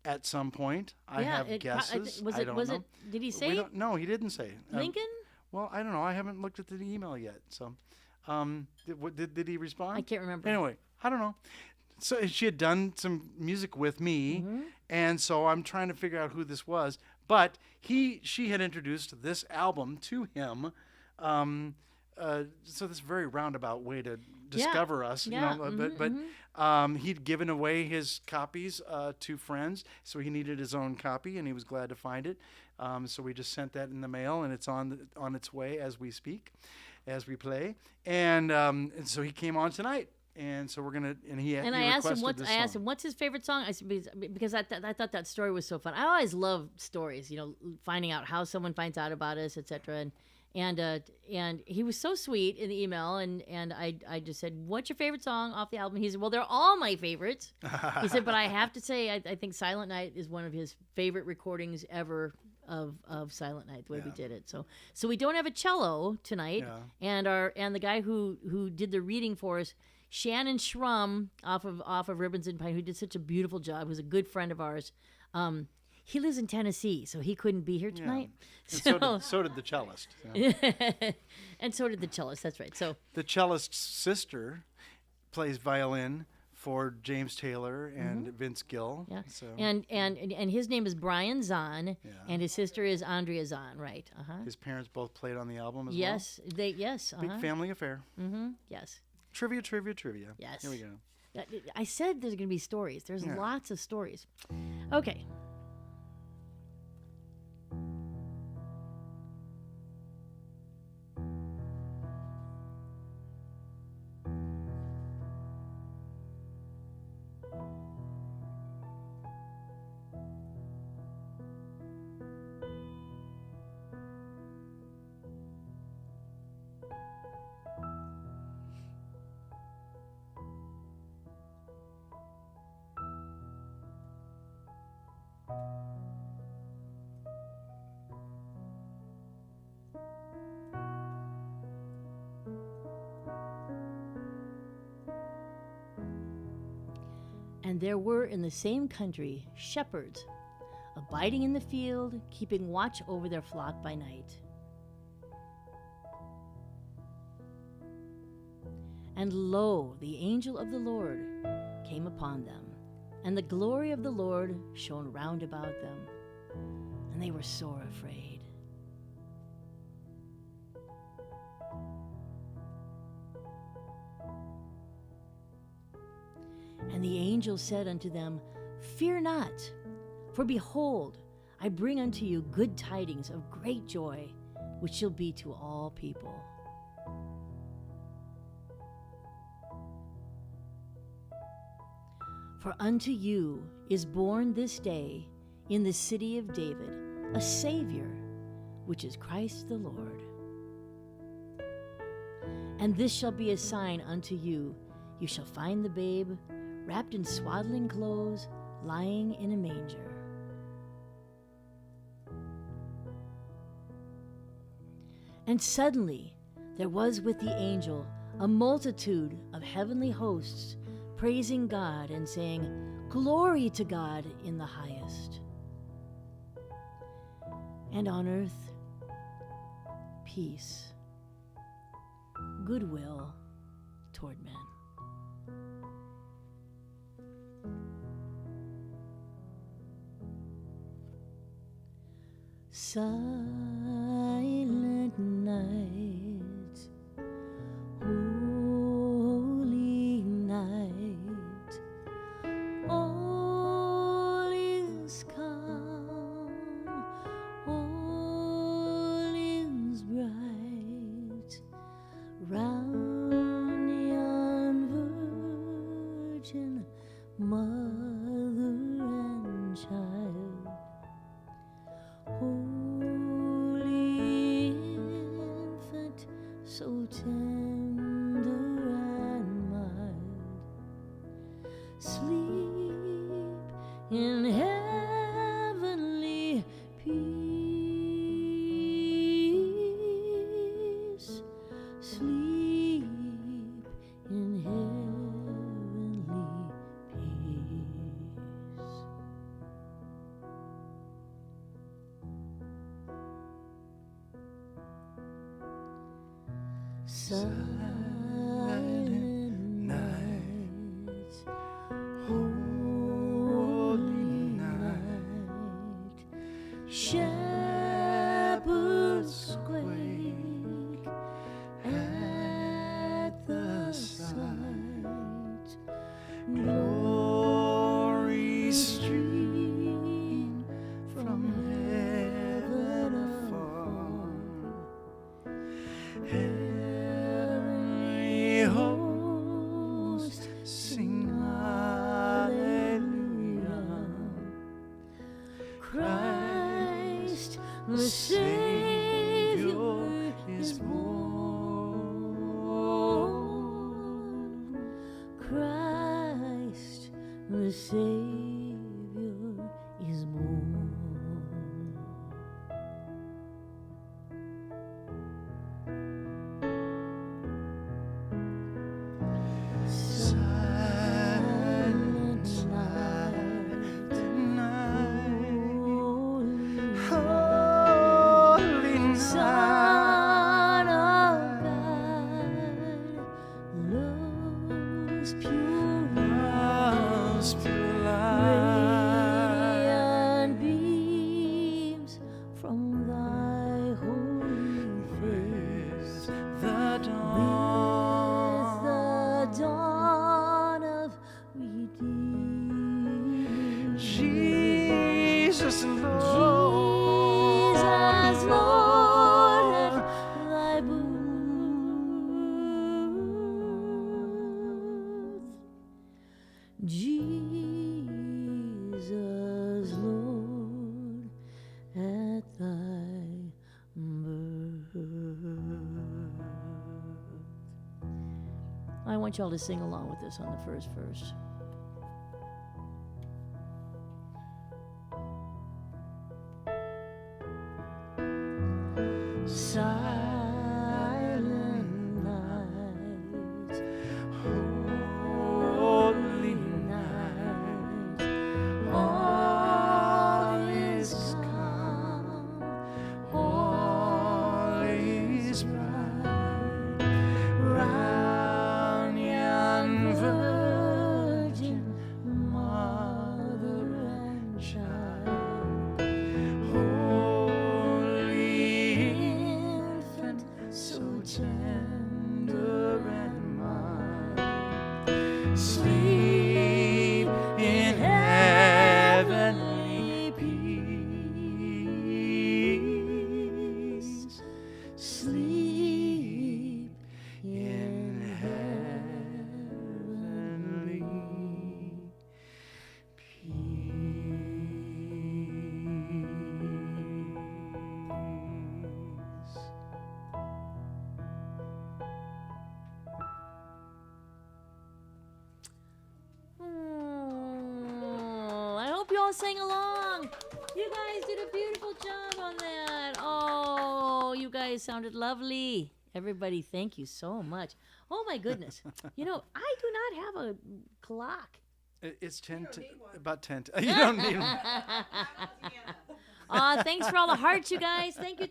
At some point, I have guesses. I don't know. Did he say it? No, he didn't say. Lincoln? Well, I don't know. I haven't looked at the email yet. So, did he respond? I can't remember. Anyway, I don't know. So she had done some music with me, and so I'm trying to figure out who this was. But she had introduced this album to him. So this very roundabout way to discover us, you know. But he'd given away his copies to friends, so he needed his own copy, and he was glad to find it. So we just sent that in the mail, and it's on its way as we speak, as we play. And so he came on tonight. And so we're gonna, I asked him what's his favorite song. I said, because I thought that story was so fun. I always love stories, you know, finding out how someone finds out about us, etc. And he was so sweet in the email, and I just said, what's your favorite song off the album? He said, well, they're all my favorites. He said, but I have to say, I think Silent Night is one of his favorite recordings ever of Silent Night, the way we did it. So we don't have a cello tonight, and the guy who did the reading for us, Shannon Schrum off of Ribbons and Pine, who did such a beautiful job, who's a good friend of ours. He lives in Tennessee, so he couldn't be here tonight. And so did the cellist. And so did the cellist, that's right. So the cellist's sister plays violin for James Taylor and Vince Gill. yeah, So. and his name is Brian Zahn, and his sister is Andrea Zahn, right? His parents both played on the album as yes, well. Yes. Big family affair. Yes. Trivia. Yes. Here we go. I said there's going to be stories. There's lots of stories. Okay. And there were in the same country shepherds, abiding in the field, keeping watch over their flock by night. And lo, the angel of the Lord came upon them, and the glory of the Lord shone round about them, and they were sore afraid. And the angel said unto them, Fear not, for behold, I bring unto you good tidings of great joy, which shall be to all people. For unto you is born this day in the city of David a Savior, which is Christ the Lord. And this shall be a sign unto you, you shall find the babe wrapped in swaddling clothes, lying in a manger. And suddenly there was with the angel a multitude of heavenly hosts, praising God and saying, Glory to God in the highest. And on earth, peace, goodwill toward men. Silent night, holy night, all is calm, all is bright, round yon virgin mother and child. Holy infant, so tender and mild, sleep in heavenly peace, sleep in heavenly peace. Silent night, holy night, shepherds quake at the sight, glory stream from heaven afar. Heavenly host, sing hallelujah. Christ the Savior is born. Christ the Savior is born. Silent night, holy Son of God, love's pure radiant beams from thy holy face. The dawn of redeeming. Jesus Lord, at thy booth. Jesus Lord, at thy birth. I want y'all to sing along with us on the first verse. Silent night, holy night, all is calm, all is bright, round yon virgin mother and child. Holy infant, so tender and mild, sleep in heavenly peace, sleep in heavenly peace. I hope you all sang along. You guys did a beautiful job on that. Oh, you guys sounded lovely. Everybody, thank you so much. Oh my goodness. You know, I do not have a clock. It's 10 to about 10. You don't need one. Thanks for all the hearts, you guys. Thank you.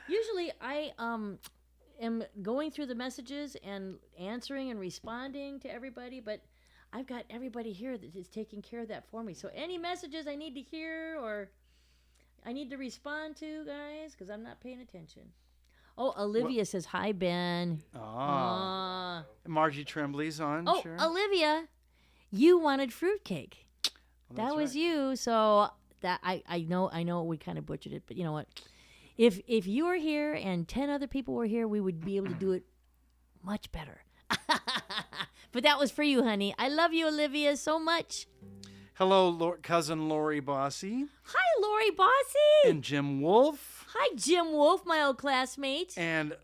Usually I am going through the messages and answering and responding to everybody, but I've got everybody here that is taking care of that for me. So any messages I need to hear or I need to respond to, guys, because I'm not paying attention. Oh, Olivia says, hi, Ben. Ah. Margie Tremblay's on. Oh, sure. Olivia, you wanted fruitcake. Well, That that's was right. you. So that I know we kind of butchered it, but you know what? If you were here and 10 other people were here, we would be able to do it much better. But that was for you, honey. I love you, Olivia, so much. Hello, cousin Lori Bossy Hi, Lori Bossy. and Jim Wolf Hi, Jim Wolf, my old classmate. and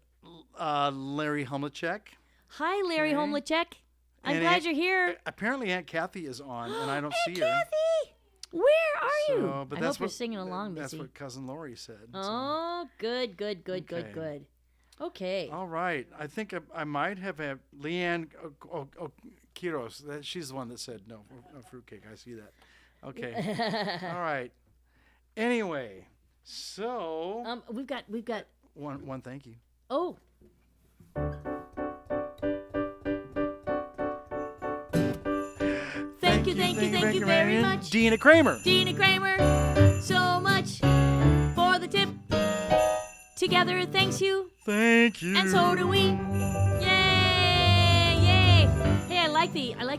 Larry Humlachek. Hi, Larry Okay. Homlachek. I'm And glad Aunt- you're here. Apparently, Aunt Kathy is on, and I don't Aunt see her. Kathy, where are you? So, but I that's hope you're what singing along, That's Missy. what cousin Lori said. so. Oh, good. Okay. Okay. All right. I think I might have had Leanne Quiros. She's the one that said no fruitcake. I see that. Okay. All right. Anyway, so We've got. one thank you. Oh, thank you very much, Dina Kramer. Dina Kramer. So much for the tip. Together, thanks you, Thank you. and so do we. Yay! Yay! Hey, I like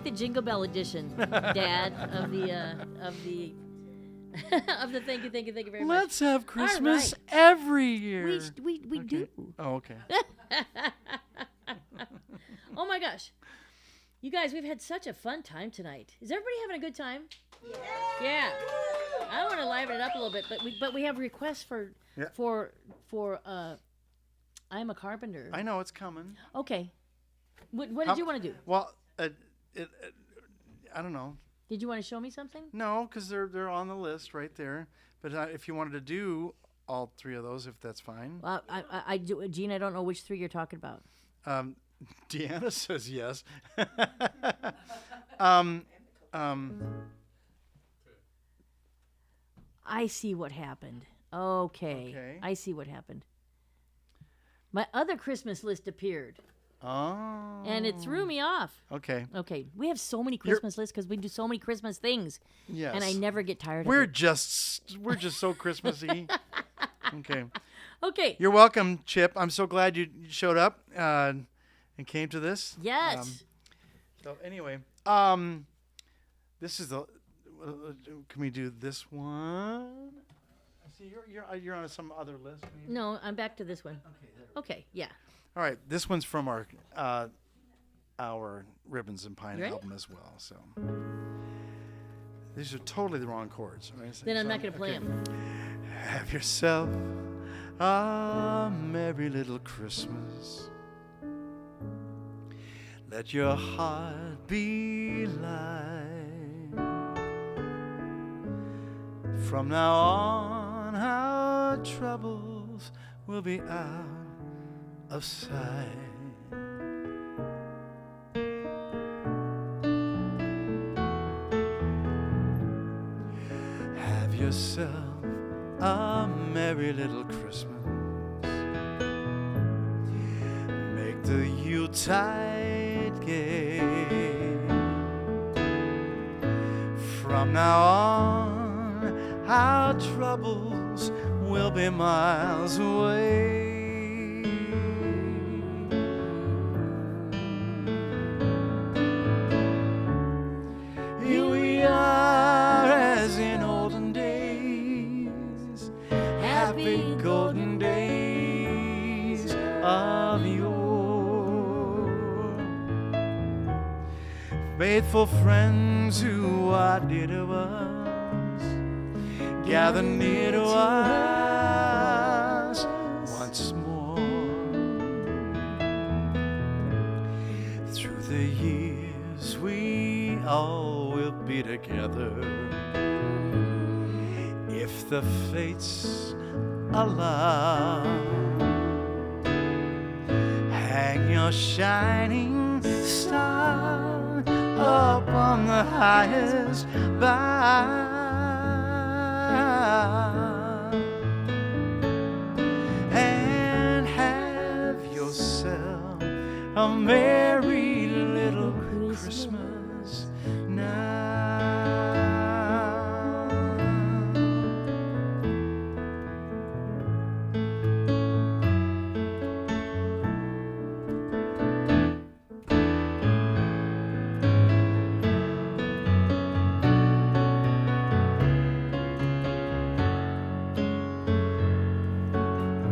the Jingle Bell edition, Dad, of the of the thank you very much. Let's have Christmas right. every year. We do. Oh, okay. Oh my gosh. You guys, we've had such a fun time tonight. Is everybody having a good time? Yeah. I want to liven it up a little bit, but we have requests for Yeah. I'm a Carpenter. I know it's coming. Okay. What How- did you want to do? Well, I don't know. Did you want to show me something? No, because they're on the list right there. But if you wanted to do all three of those, if that's fine. Well, I do, Gene. I don't know which three you're talking about. Deanna says yes. I see what happened. Okay. Okay. I see what happened. My other Christmas list appeared, Oh. and it threw me off. Okay. Okay, we have so many Christmas lists because we do so many Christmas things, Yes. and I never get tired We're of it. just so Christmassy. Okay. Okay. You're welcome, Chip. I'm so glad you showed up and came to this. Yes. So anyway, this is the. Can we do this one? I see you're on some other list. Maybe? No, I'm back to this one. Okay. There. Okay. Yeah. All right. This one's from our Ribbons and Pine You ready? album as well. So these are totally the wrong chords. Right? Then I'm not going to play Okay. them. Have yourself a merry little Christmas. Let your heart be light. From now on, our troubles will be out of sight. Have yourself a merry little Christmas. Make the Yuletide gay. From now on, our troubles will be miles away. Here we are as in olden days, happy golden days of yore. Faithful friends who are dear to us, gather near to us once more. Through the years we all will be together, if the fates allow. Hang your shining star up on the highest bough, and have yourself a merry little Christmas now.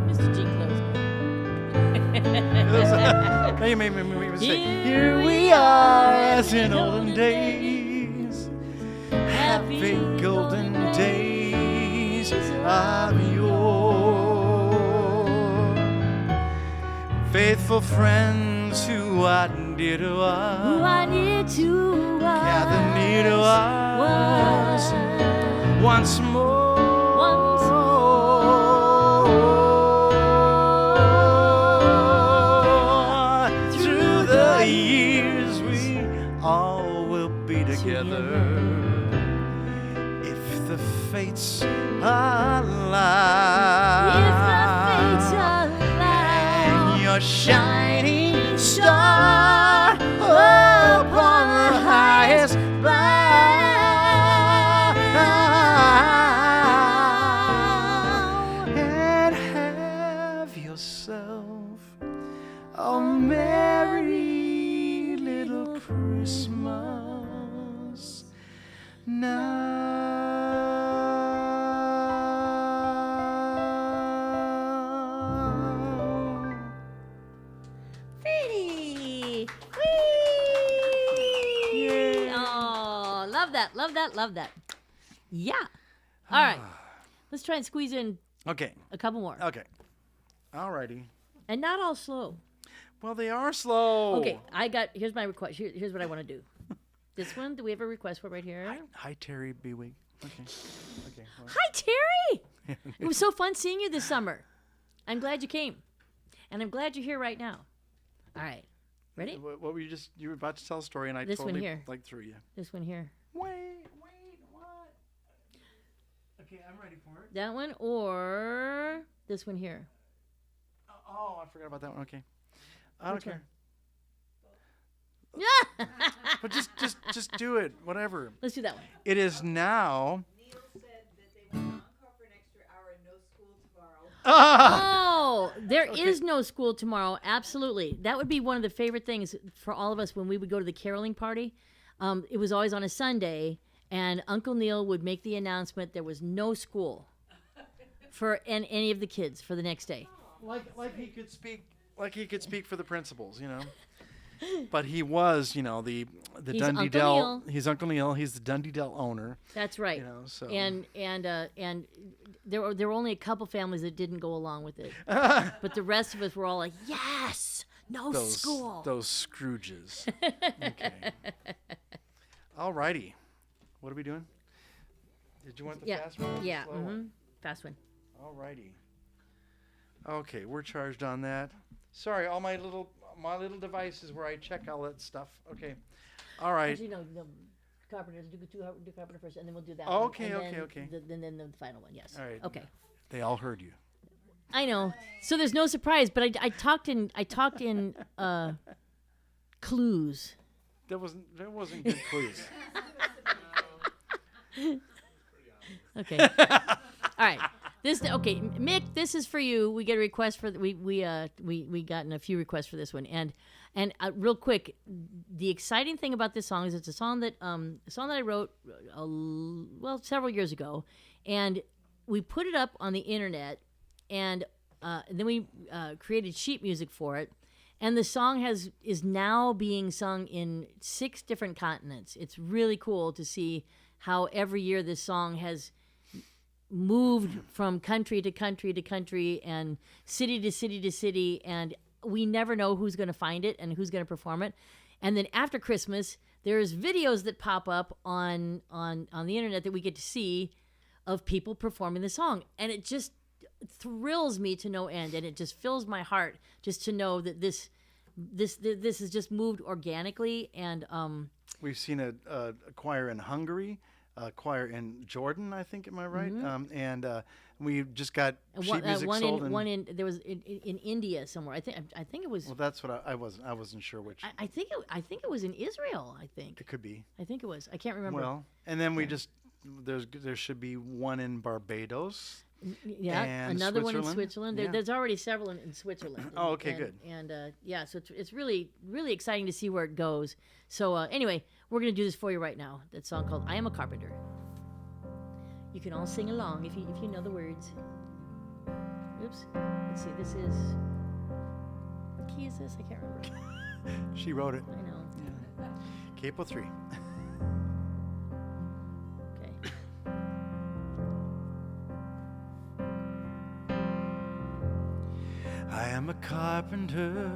Mr. G. Close. Now you made me say, Here here we are as in olden days. Happy golden days of yore. Faithful friends who are dear to Who us, I need to gather near to us once more. Through the years we all will be together if the fates allow. And your shining star upon the highest bough, and have yourself a merry little Christmas now. Pretty. Yay. Oh, love that, love that, love that. Yeah. All right. Let's try and squeeze in Okay, a couple more. okay. Alrighty. And not all slow. Well, they are slow. Okay, here's my request. Here's what I want to do. This one, do we have a request for right here? Hi, Terry Bewig. Okay. Okay. well. Hi, Terry. It was so fun seeing you this summer. I'm glad you came. And I'm glad you're here right now. All right. Ready? What were you were about to tell a story and I This one totally here. like threw you. This one here. Wait, what? Okay, I'm ready for it. That one or this one here. Oh, I forgot about that one. Okay. I don't Which care. one? But just do it. Whatever. Let's do that one. It is now. Neil said that they want encore for an extra hour and no school tomorrow. Oh, there is no school tomorrow. Absolutely. That would be one of the favorite things for all of us when we would go to the caroling party. It was always on a Sunday, and Uncle Neil would make the announcement there was no school for any of the kids for the next day. Like he could speak. Like he could speak for the principals, you know. But he was, you know, the He's Dundee Uncle Dell. Neil. He's Uncle Neil. He's the Dundee Dell owner. That's right. You know, so. And there were only a couple families that didn't go along with it, but the rest of us were all like, yes, no school. Those Scrooges. Okay. Alrighty. What are we doing? Did you want the Yeah, fast one? Or the yeah, slow one? fast one. Alrighty. Okay, we're charged on that. Sorry, all my little devices where I check all that stuff. Okay. All right. Actually, no, Carpenters, do Carpenter first, and then we'll do that Oh, one. okay, and okay, then okay. Then the final one, yes. All right. Okay. They all heard you. I know. So there's no surprise, but I talked in clues. There wasn't good clues. Okay. All right. Mick, this is for you. We get a request for we gotten a few requests for this one, and real quick, the exciting thing about this song is it's a song that I wrote several years ago, and we put it up on the internet, and then we created sheet music for it, and the song is now being sung in 6 different continents. It's really cool to see how every year this song has moved from country to country to country and city to city to city, and we never know who's going to find it and who's going to perform it. And then after Christmas, there's videos that pop up on the internet that we get to see of people performing the song, and it just thrills me to no end, and it just fills my heart just to know that this has just moved organically. And We've seen a choir in Hungary, a choir in Jordan, I think. Am I right? And We just got sheet music sold. There was in India somewhere. I think it was. Well, that's what I wasn't sure which. I think it was in Israel. I think. It could be. I think it was. I can't remember. Well, and then we just there should be one in Barbados. Yeah, and another one in Switzerland. Switzerland. Yeah. There's already several in Switzerland. Oh, okay, good. And yeah, so it's really really exciting to see where it goes. So anyway, we're gonna do this for you right now. That song called "I Am a Carpenter." You can all sing along if you know the words. Oops. Let's see. This is. What key is this? I can't remember. She wrote it. I know. Capo 3. Okay. I am a carpenter,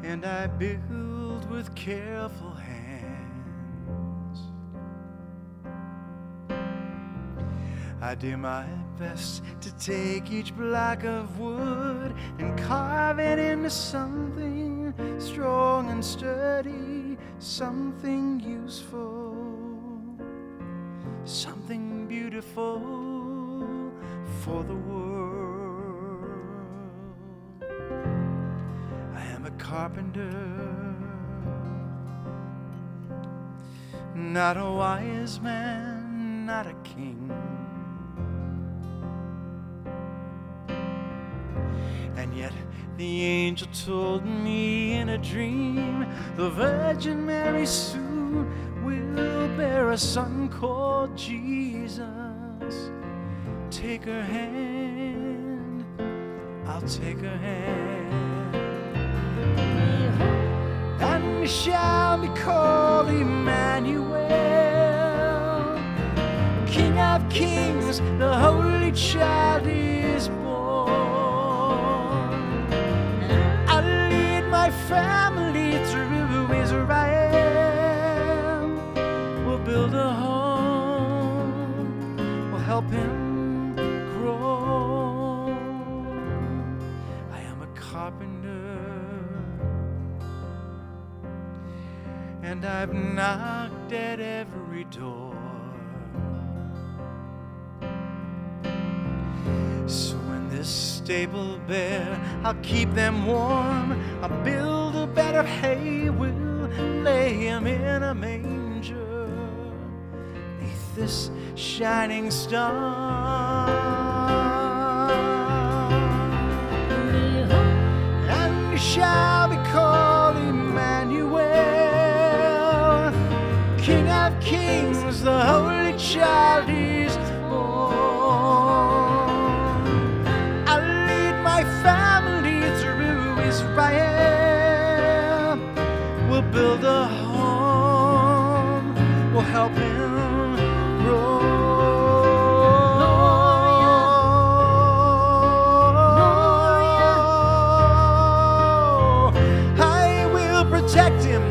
and I build with careful hands. I do my best to take each block of wood and carve it into something strong and sturdy, something useful, something beautiful for the world. I am a carpenter, not a wise man, not a king. And yet the angel told me in a dream, the Virgin Mary soon will bear a son called Jesus. Take her hand, I'll take her hand, and he shall be called Emmanuel, King of Kings, the Holy Child is born. I'll lead my family through Israel. We'll build a home, we'll help him grow. I am a carpenter, and I've knocked at every door. So when this stable bare, I'll keep them warm. I'll build a bed of hay, we'll lay him in a manger neath this shining star. And he shall be called Emmanuel, King of Kings, the Holy Child is born. I'll lead my family through Israel. We'll build a home, we'll help him grow. I will protect him,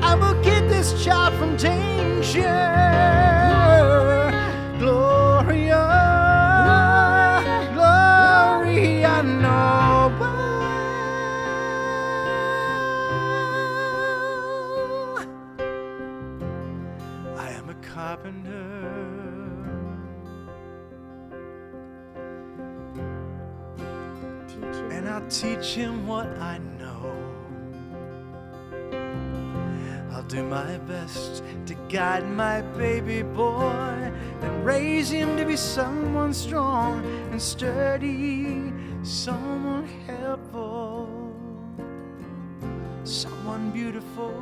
I will get this child from danger. Gloria, Gloria Noble. I am a carpenter, and I'll teach him what I know. I'll do my best to guide my baby boy and raise him to be someone strong and sturdy, someone helpful, someone beautiful.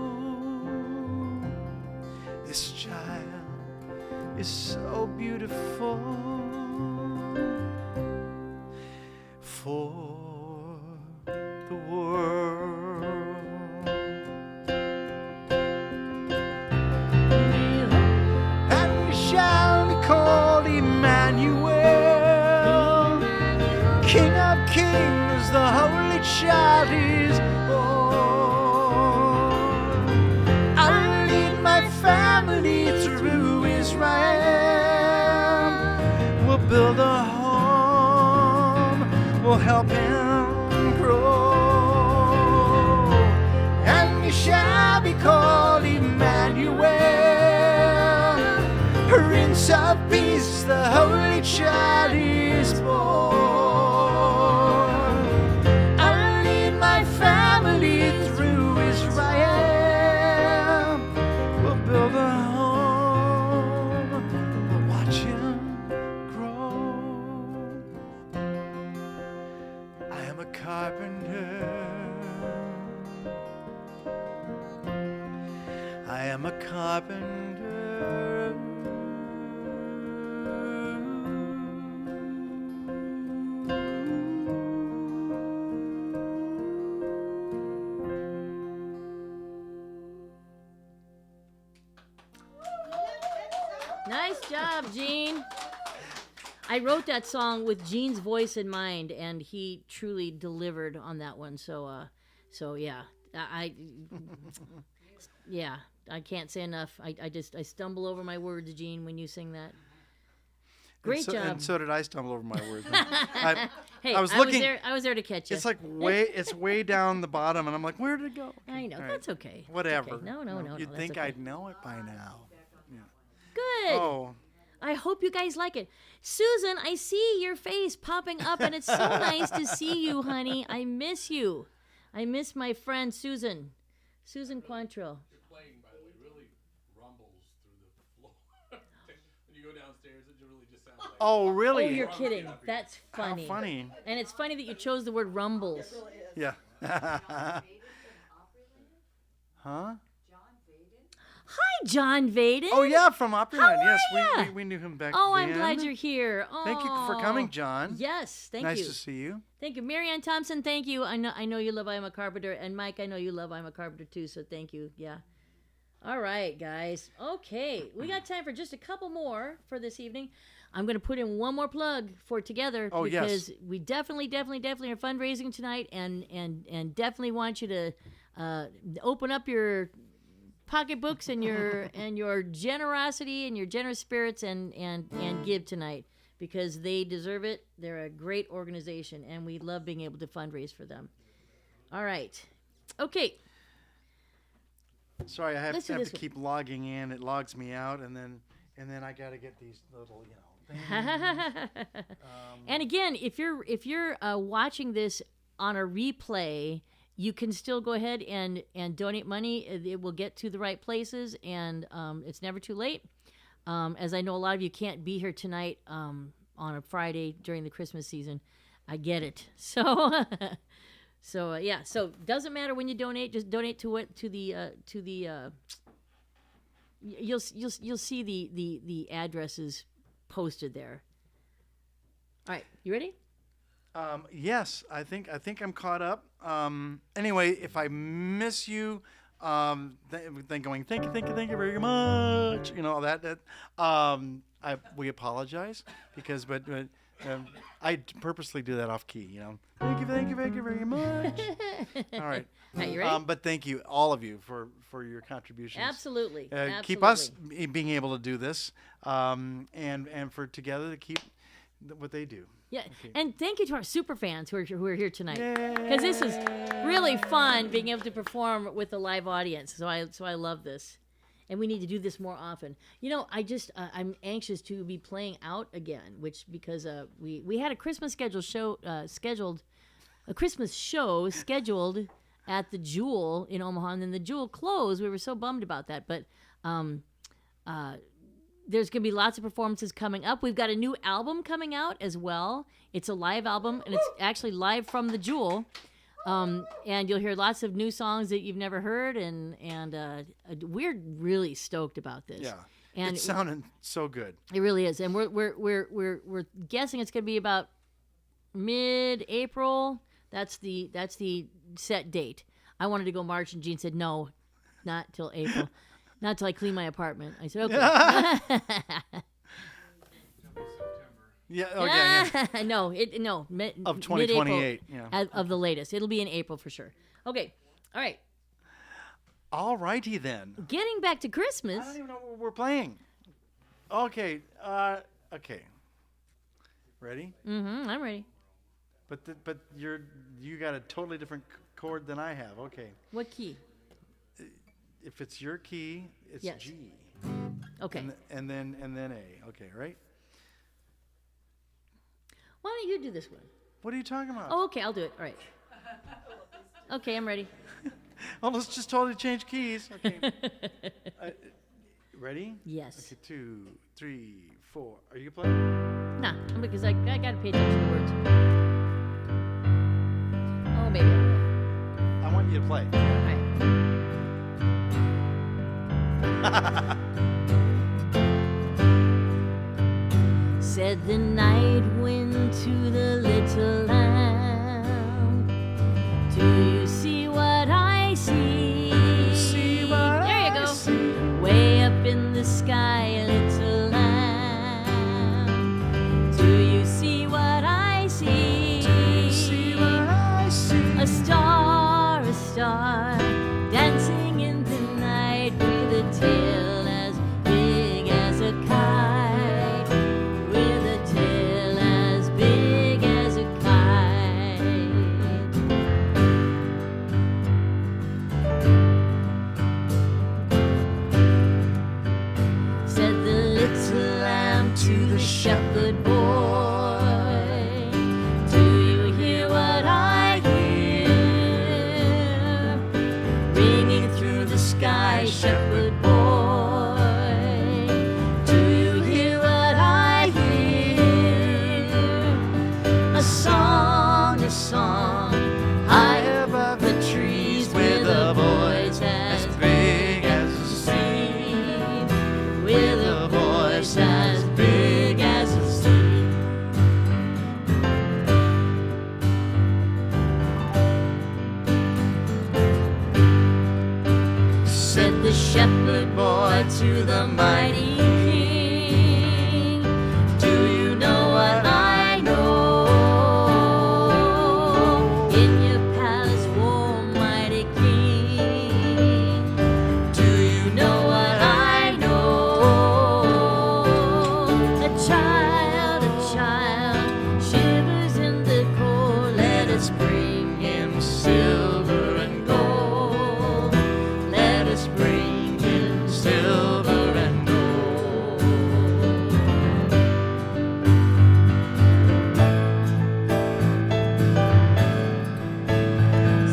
This child is so beautiful for the world. And he shall be called Emmanuel, King of Kings, the Holy Child is born. I'll lead my family through Israel. We'll build a home, we'll help him grow. And he shall be called Emmanuel, Prince of Peace, the Holy Child is born. I'll lead my family through Israel. We'll build a home, we'll watch him grow. I am a carpenter. I am a carpenter. Nice job, Gene. I wrote that song with Gene's voice in mind, and he truly delivered on that one. So yeah, yeah, I can't say enough. I stumble over my words, Gene, when you sing that. Great job. And so did I stumble over my words. Hey, I was looking. I was there to catch you. It's like it's way down the bottom, and I'm like, where did it go? I know. All right. That's okay. That's Whatever. okay. No. You'd That's think okay. I'd know it by now. Good. Oh, I hope you guys like it. Susan, I see your face popping up, and it's so nice to see you, honey. I miss you. I miss my friend Susan. Susan Quantrill. Playing, by the way, really rumbles through the floor. When you go downstairs, it really just sounds like. oh, really? Oh, you're kidding. That's funny. How funny. And it's funny that you chose the word rumbles. Yeah. Huh? Hi, John Vaden. Oh yeah, from Opryland. How Yes, are ya? we knew him back Oh, then. I'm glad you're here. Oh, Thank you for coming, John. Yes, thank nice you. to see you. Thank you. Marianne Thompson, thank you. I know you love I'm a Carpenter. And Mike, I know you love I'm a Carpenter too, so thank you. Yeah. All right, guys. Okay. We got time for just a couple more for this evening. I'm going to put in one more plug for Together Oh, yes. because we definitely are fundraising tonight and definitely want you to open up your pocketbooks and your and your generosity and your generous spirits and give tonight because they deserve it. They're a great organization and we love being able to fundraise for them. All right. Okay. Sorry, I have Let's do to this one. keep logging in. It logs me out, and then I got to get these little, things. And again, if you're watching this on a replay, you can still go ahead and donate money. It will get to the right places, and it's never too late. As I know, a lot of you can't be here tonight on a Friday during the Christmas season. I get it. So, yeah. So doesn't matter when you donate. Just donate to the. You'll see the addresses posted there. All right, you ready? Yes, I think I'm caught up. Anyway, if I miss you, then going thank you very much. You know that. We apologize because, but I purposely do that off key. You know, thank you very much. All right. All right, you ready? But thank you, all of you, for your contributions. Absolutely. Keep us being able to do this, and for Together to keep what they do. Yeah, and thank you to our super fans who are here tonight, because this is really fun being able to perform with a live audience. So I love this, and we need to do this more often. You know, I'm anxious to be playing out again, because we had a Christmas scheduled at the Jewel in Omaha, and then the Jewel closed. We were so bummed about that, but there's going to be lots of performances coming up. We've got a new album coming out as well. It's a live album, and it's actually live from the Jewel. And you'll hear lots of new songs that you've never heard, and we're really stoked about this. Yeah, and it's sounding so good. It really is, and we're guessing it's going to be about mid-April. That's the set date. I wanted to go March, and Gene said no, not till April. Not till I clean my apartment. I said, okay. Yeah. Oh, yeah. No, Of 2028. Yeah. Of the latest. It'll be in April for sure. Okay. All right. All righty then. Getting back to Christmas. I don't even know what we're playing. Okay. Okay. Ready? Mm-hmm. I'm ready. But you got a totally different chord than I have. Okay. What key? If it's your key, it's Yes. G. Okay. And then A. Okay, right? Why don't you do this one? What are you talking about? Oh, okay, I'll do it. All right. Okay, I'm ready. Oh, let's just totally change keys. Okay. Ready? Yes. Okay, 2, 3, 4. Are you playing? Nah, because I got to pay attention to the words. Oh, maybe I will. I want you to play. All right. Said the night wind to the little lamb, do you see what I see? See what there you I go. see. Way up in the sky, little lamb, do you see what I see? See what I see. A star, dancing in the night with a tail as big as a kite, with a tail as big as a kite. Said the little lamb to the shepherd boy, do you hear what I hear? Ringing through the sky, shepherd boy, do you hear what I hear? A song, high above the trees with a voice as big as the sea, with a voice as big as the sea. Said the shepherd boy to the mighty king, do you know what I know? In your palace, warm mighty king, do you know what I know? A child shivers in the cold. Let us bring him silver and gold. Let us bring him silver and gold.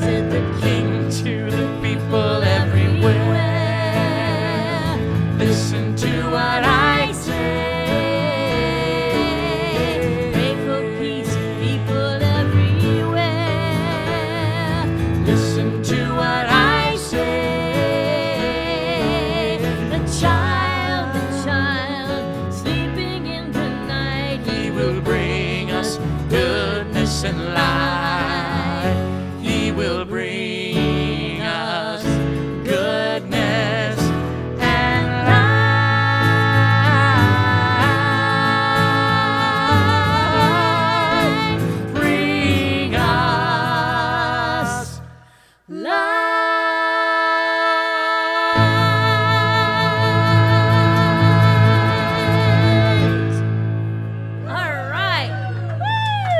Said the king to the people everywhere, listen to what I say. Pray for peace, people everywhere, listen to what I say. The child, sleeping in the night, he will bring us goodness and light. He will bring us goodness and light. Bring us light. All right.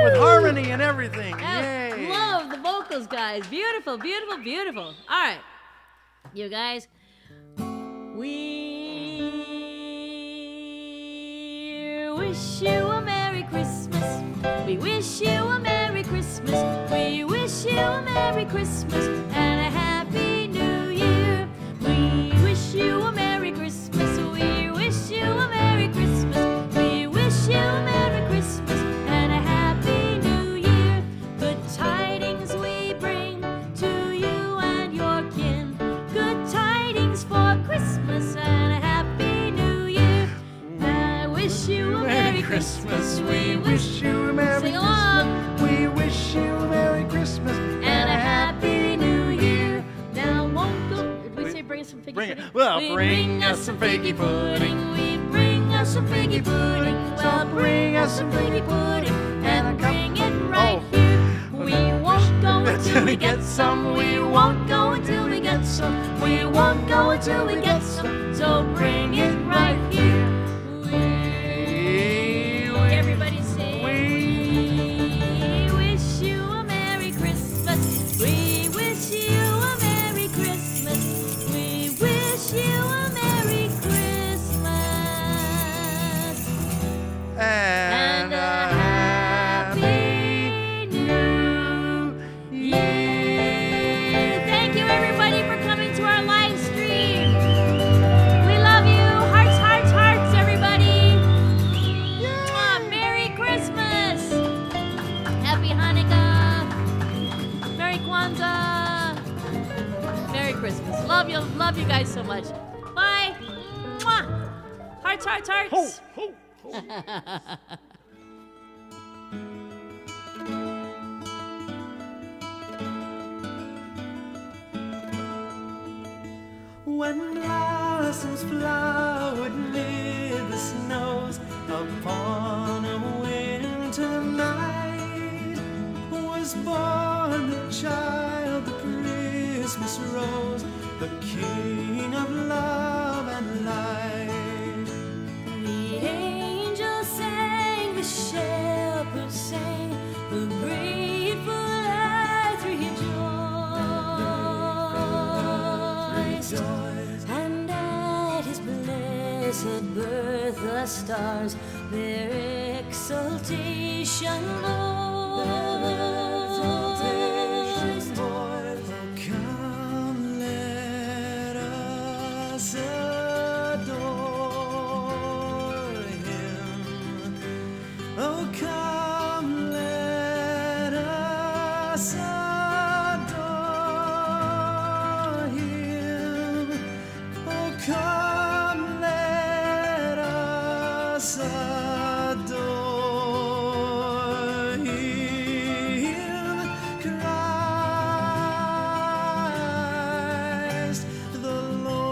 With harmony and everything. I Yay. love the vocals, guys. Beautiful, beautiful, beautiful. All right. You guys, we wish you a Merry Christmas. We wish you a Merry Christmas. We wish you a Merry Christmas and a Happy New Year. We wish you a Merry Christmas. We wish you a Merry Christmas. We wish you a Merry Christmas and a Happy New Year. Good tidings we bring to you and your kin. Good tidings for Christmas and a Happy New Year. I wish you a Merry Christmas. We wish you a Merry Sing along. We wish you a Merry Christmas and a Happy New Year. Now won't go. Did we say bring us some figgy Bring it. pudding? Well, We bring us some figgy pudding. We bring us some figgy pudding. Well, bring us some figgy pudding and bring it right here. We won't go until we get some. We won't go until we get some. We won't go until we get some. So bring it right here. Everybody sing. We wish you a Merry Christmas. We wish you a Merry Christmas. We wish you a Merry Christmas. love you. Love you guys so much. Bye. Mwah. Hearts, hearts, hearts. When blossoms flowered mid the snows upon a winter night, was born the child, the Christmas rose, the King of love and light. The angels sang, the shepherds sang, the grateful earth rejoiced. And at his blessed birth the stars their exultation voiced. Oh, come, let us adore him. Oh, come, let us adore him. Oh, come, let us adore him. Christ the Lord.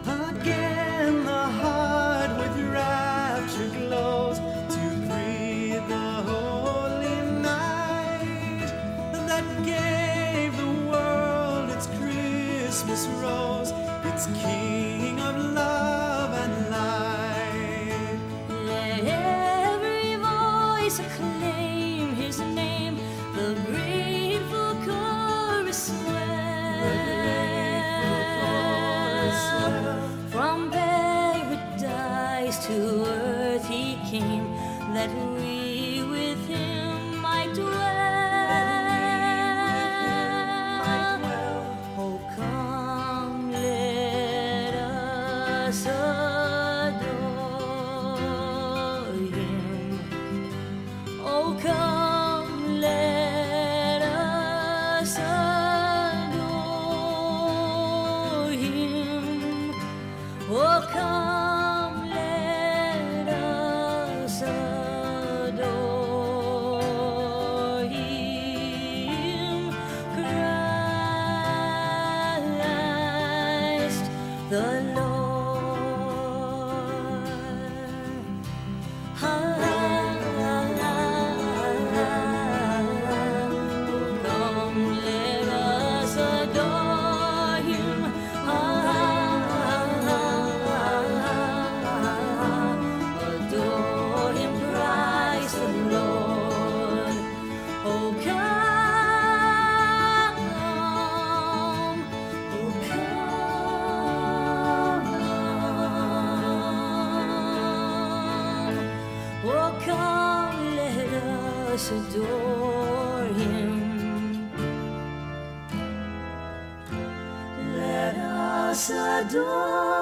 Again the heart with rapture glows to greet the holy night that gave the world its Christmas rose, its King of love and light. Let every voice acclaim his name, the grateful chorus swell. From paradise to earth he came, that we with him might dwell. Oh, come, let us adore him. Oh, come, let us adore him. Oh, come, let us adore him. Christ the Lord. Come, let us adore him. Adore him, Christ the Lord. Oh, come, oh, come. Oh, come, let us adore him. Let us adore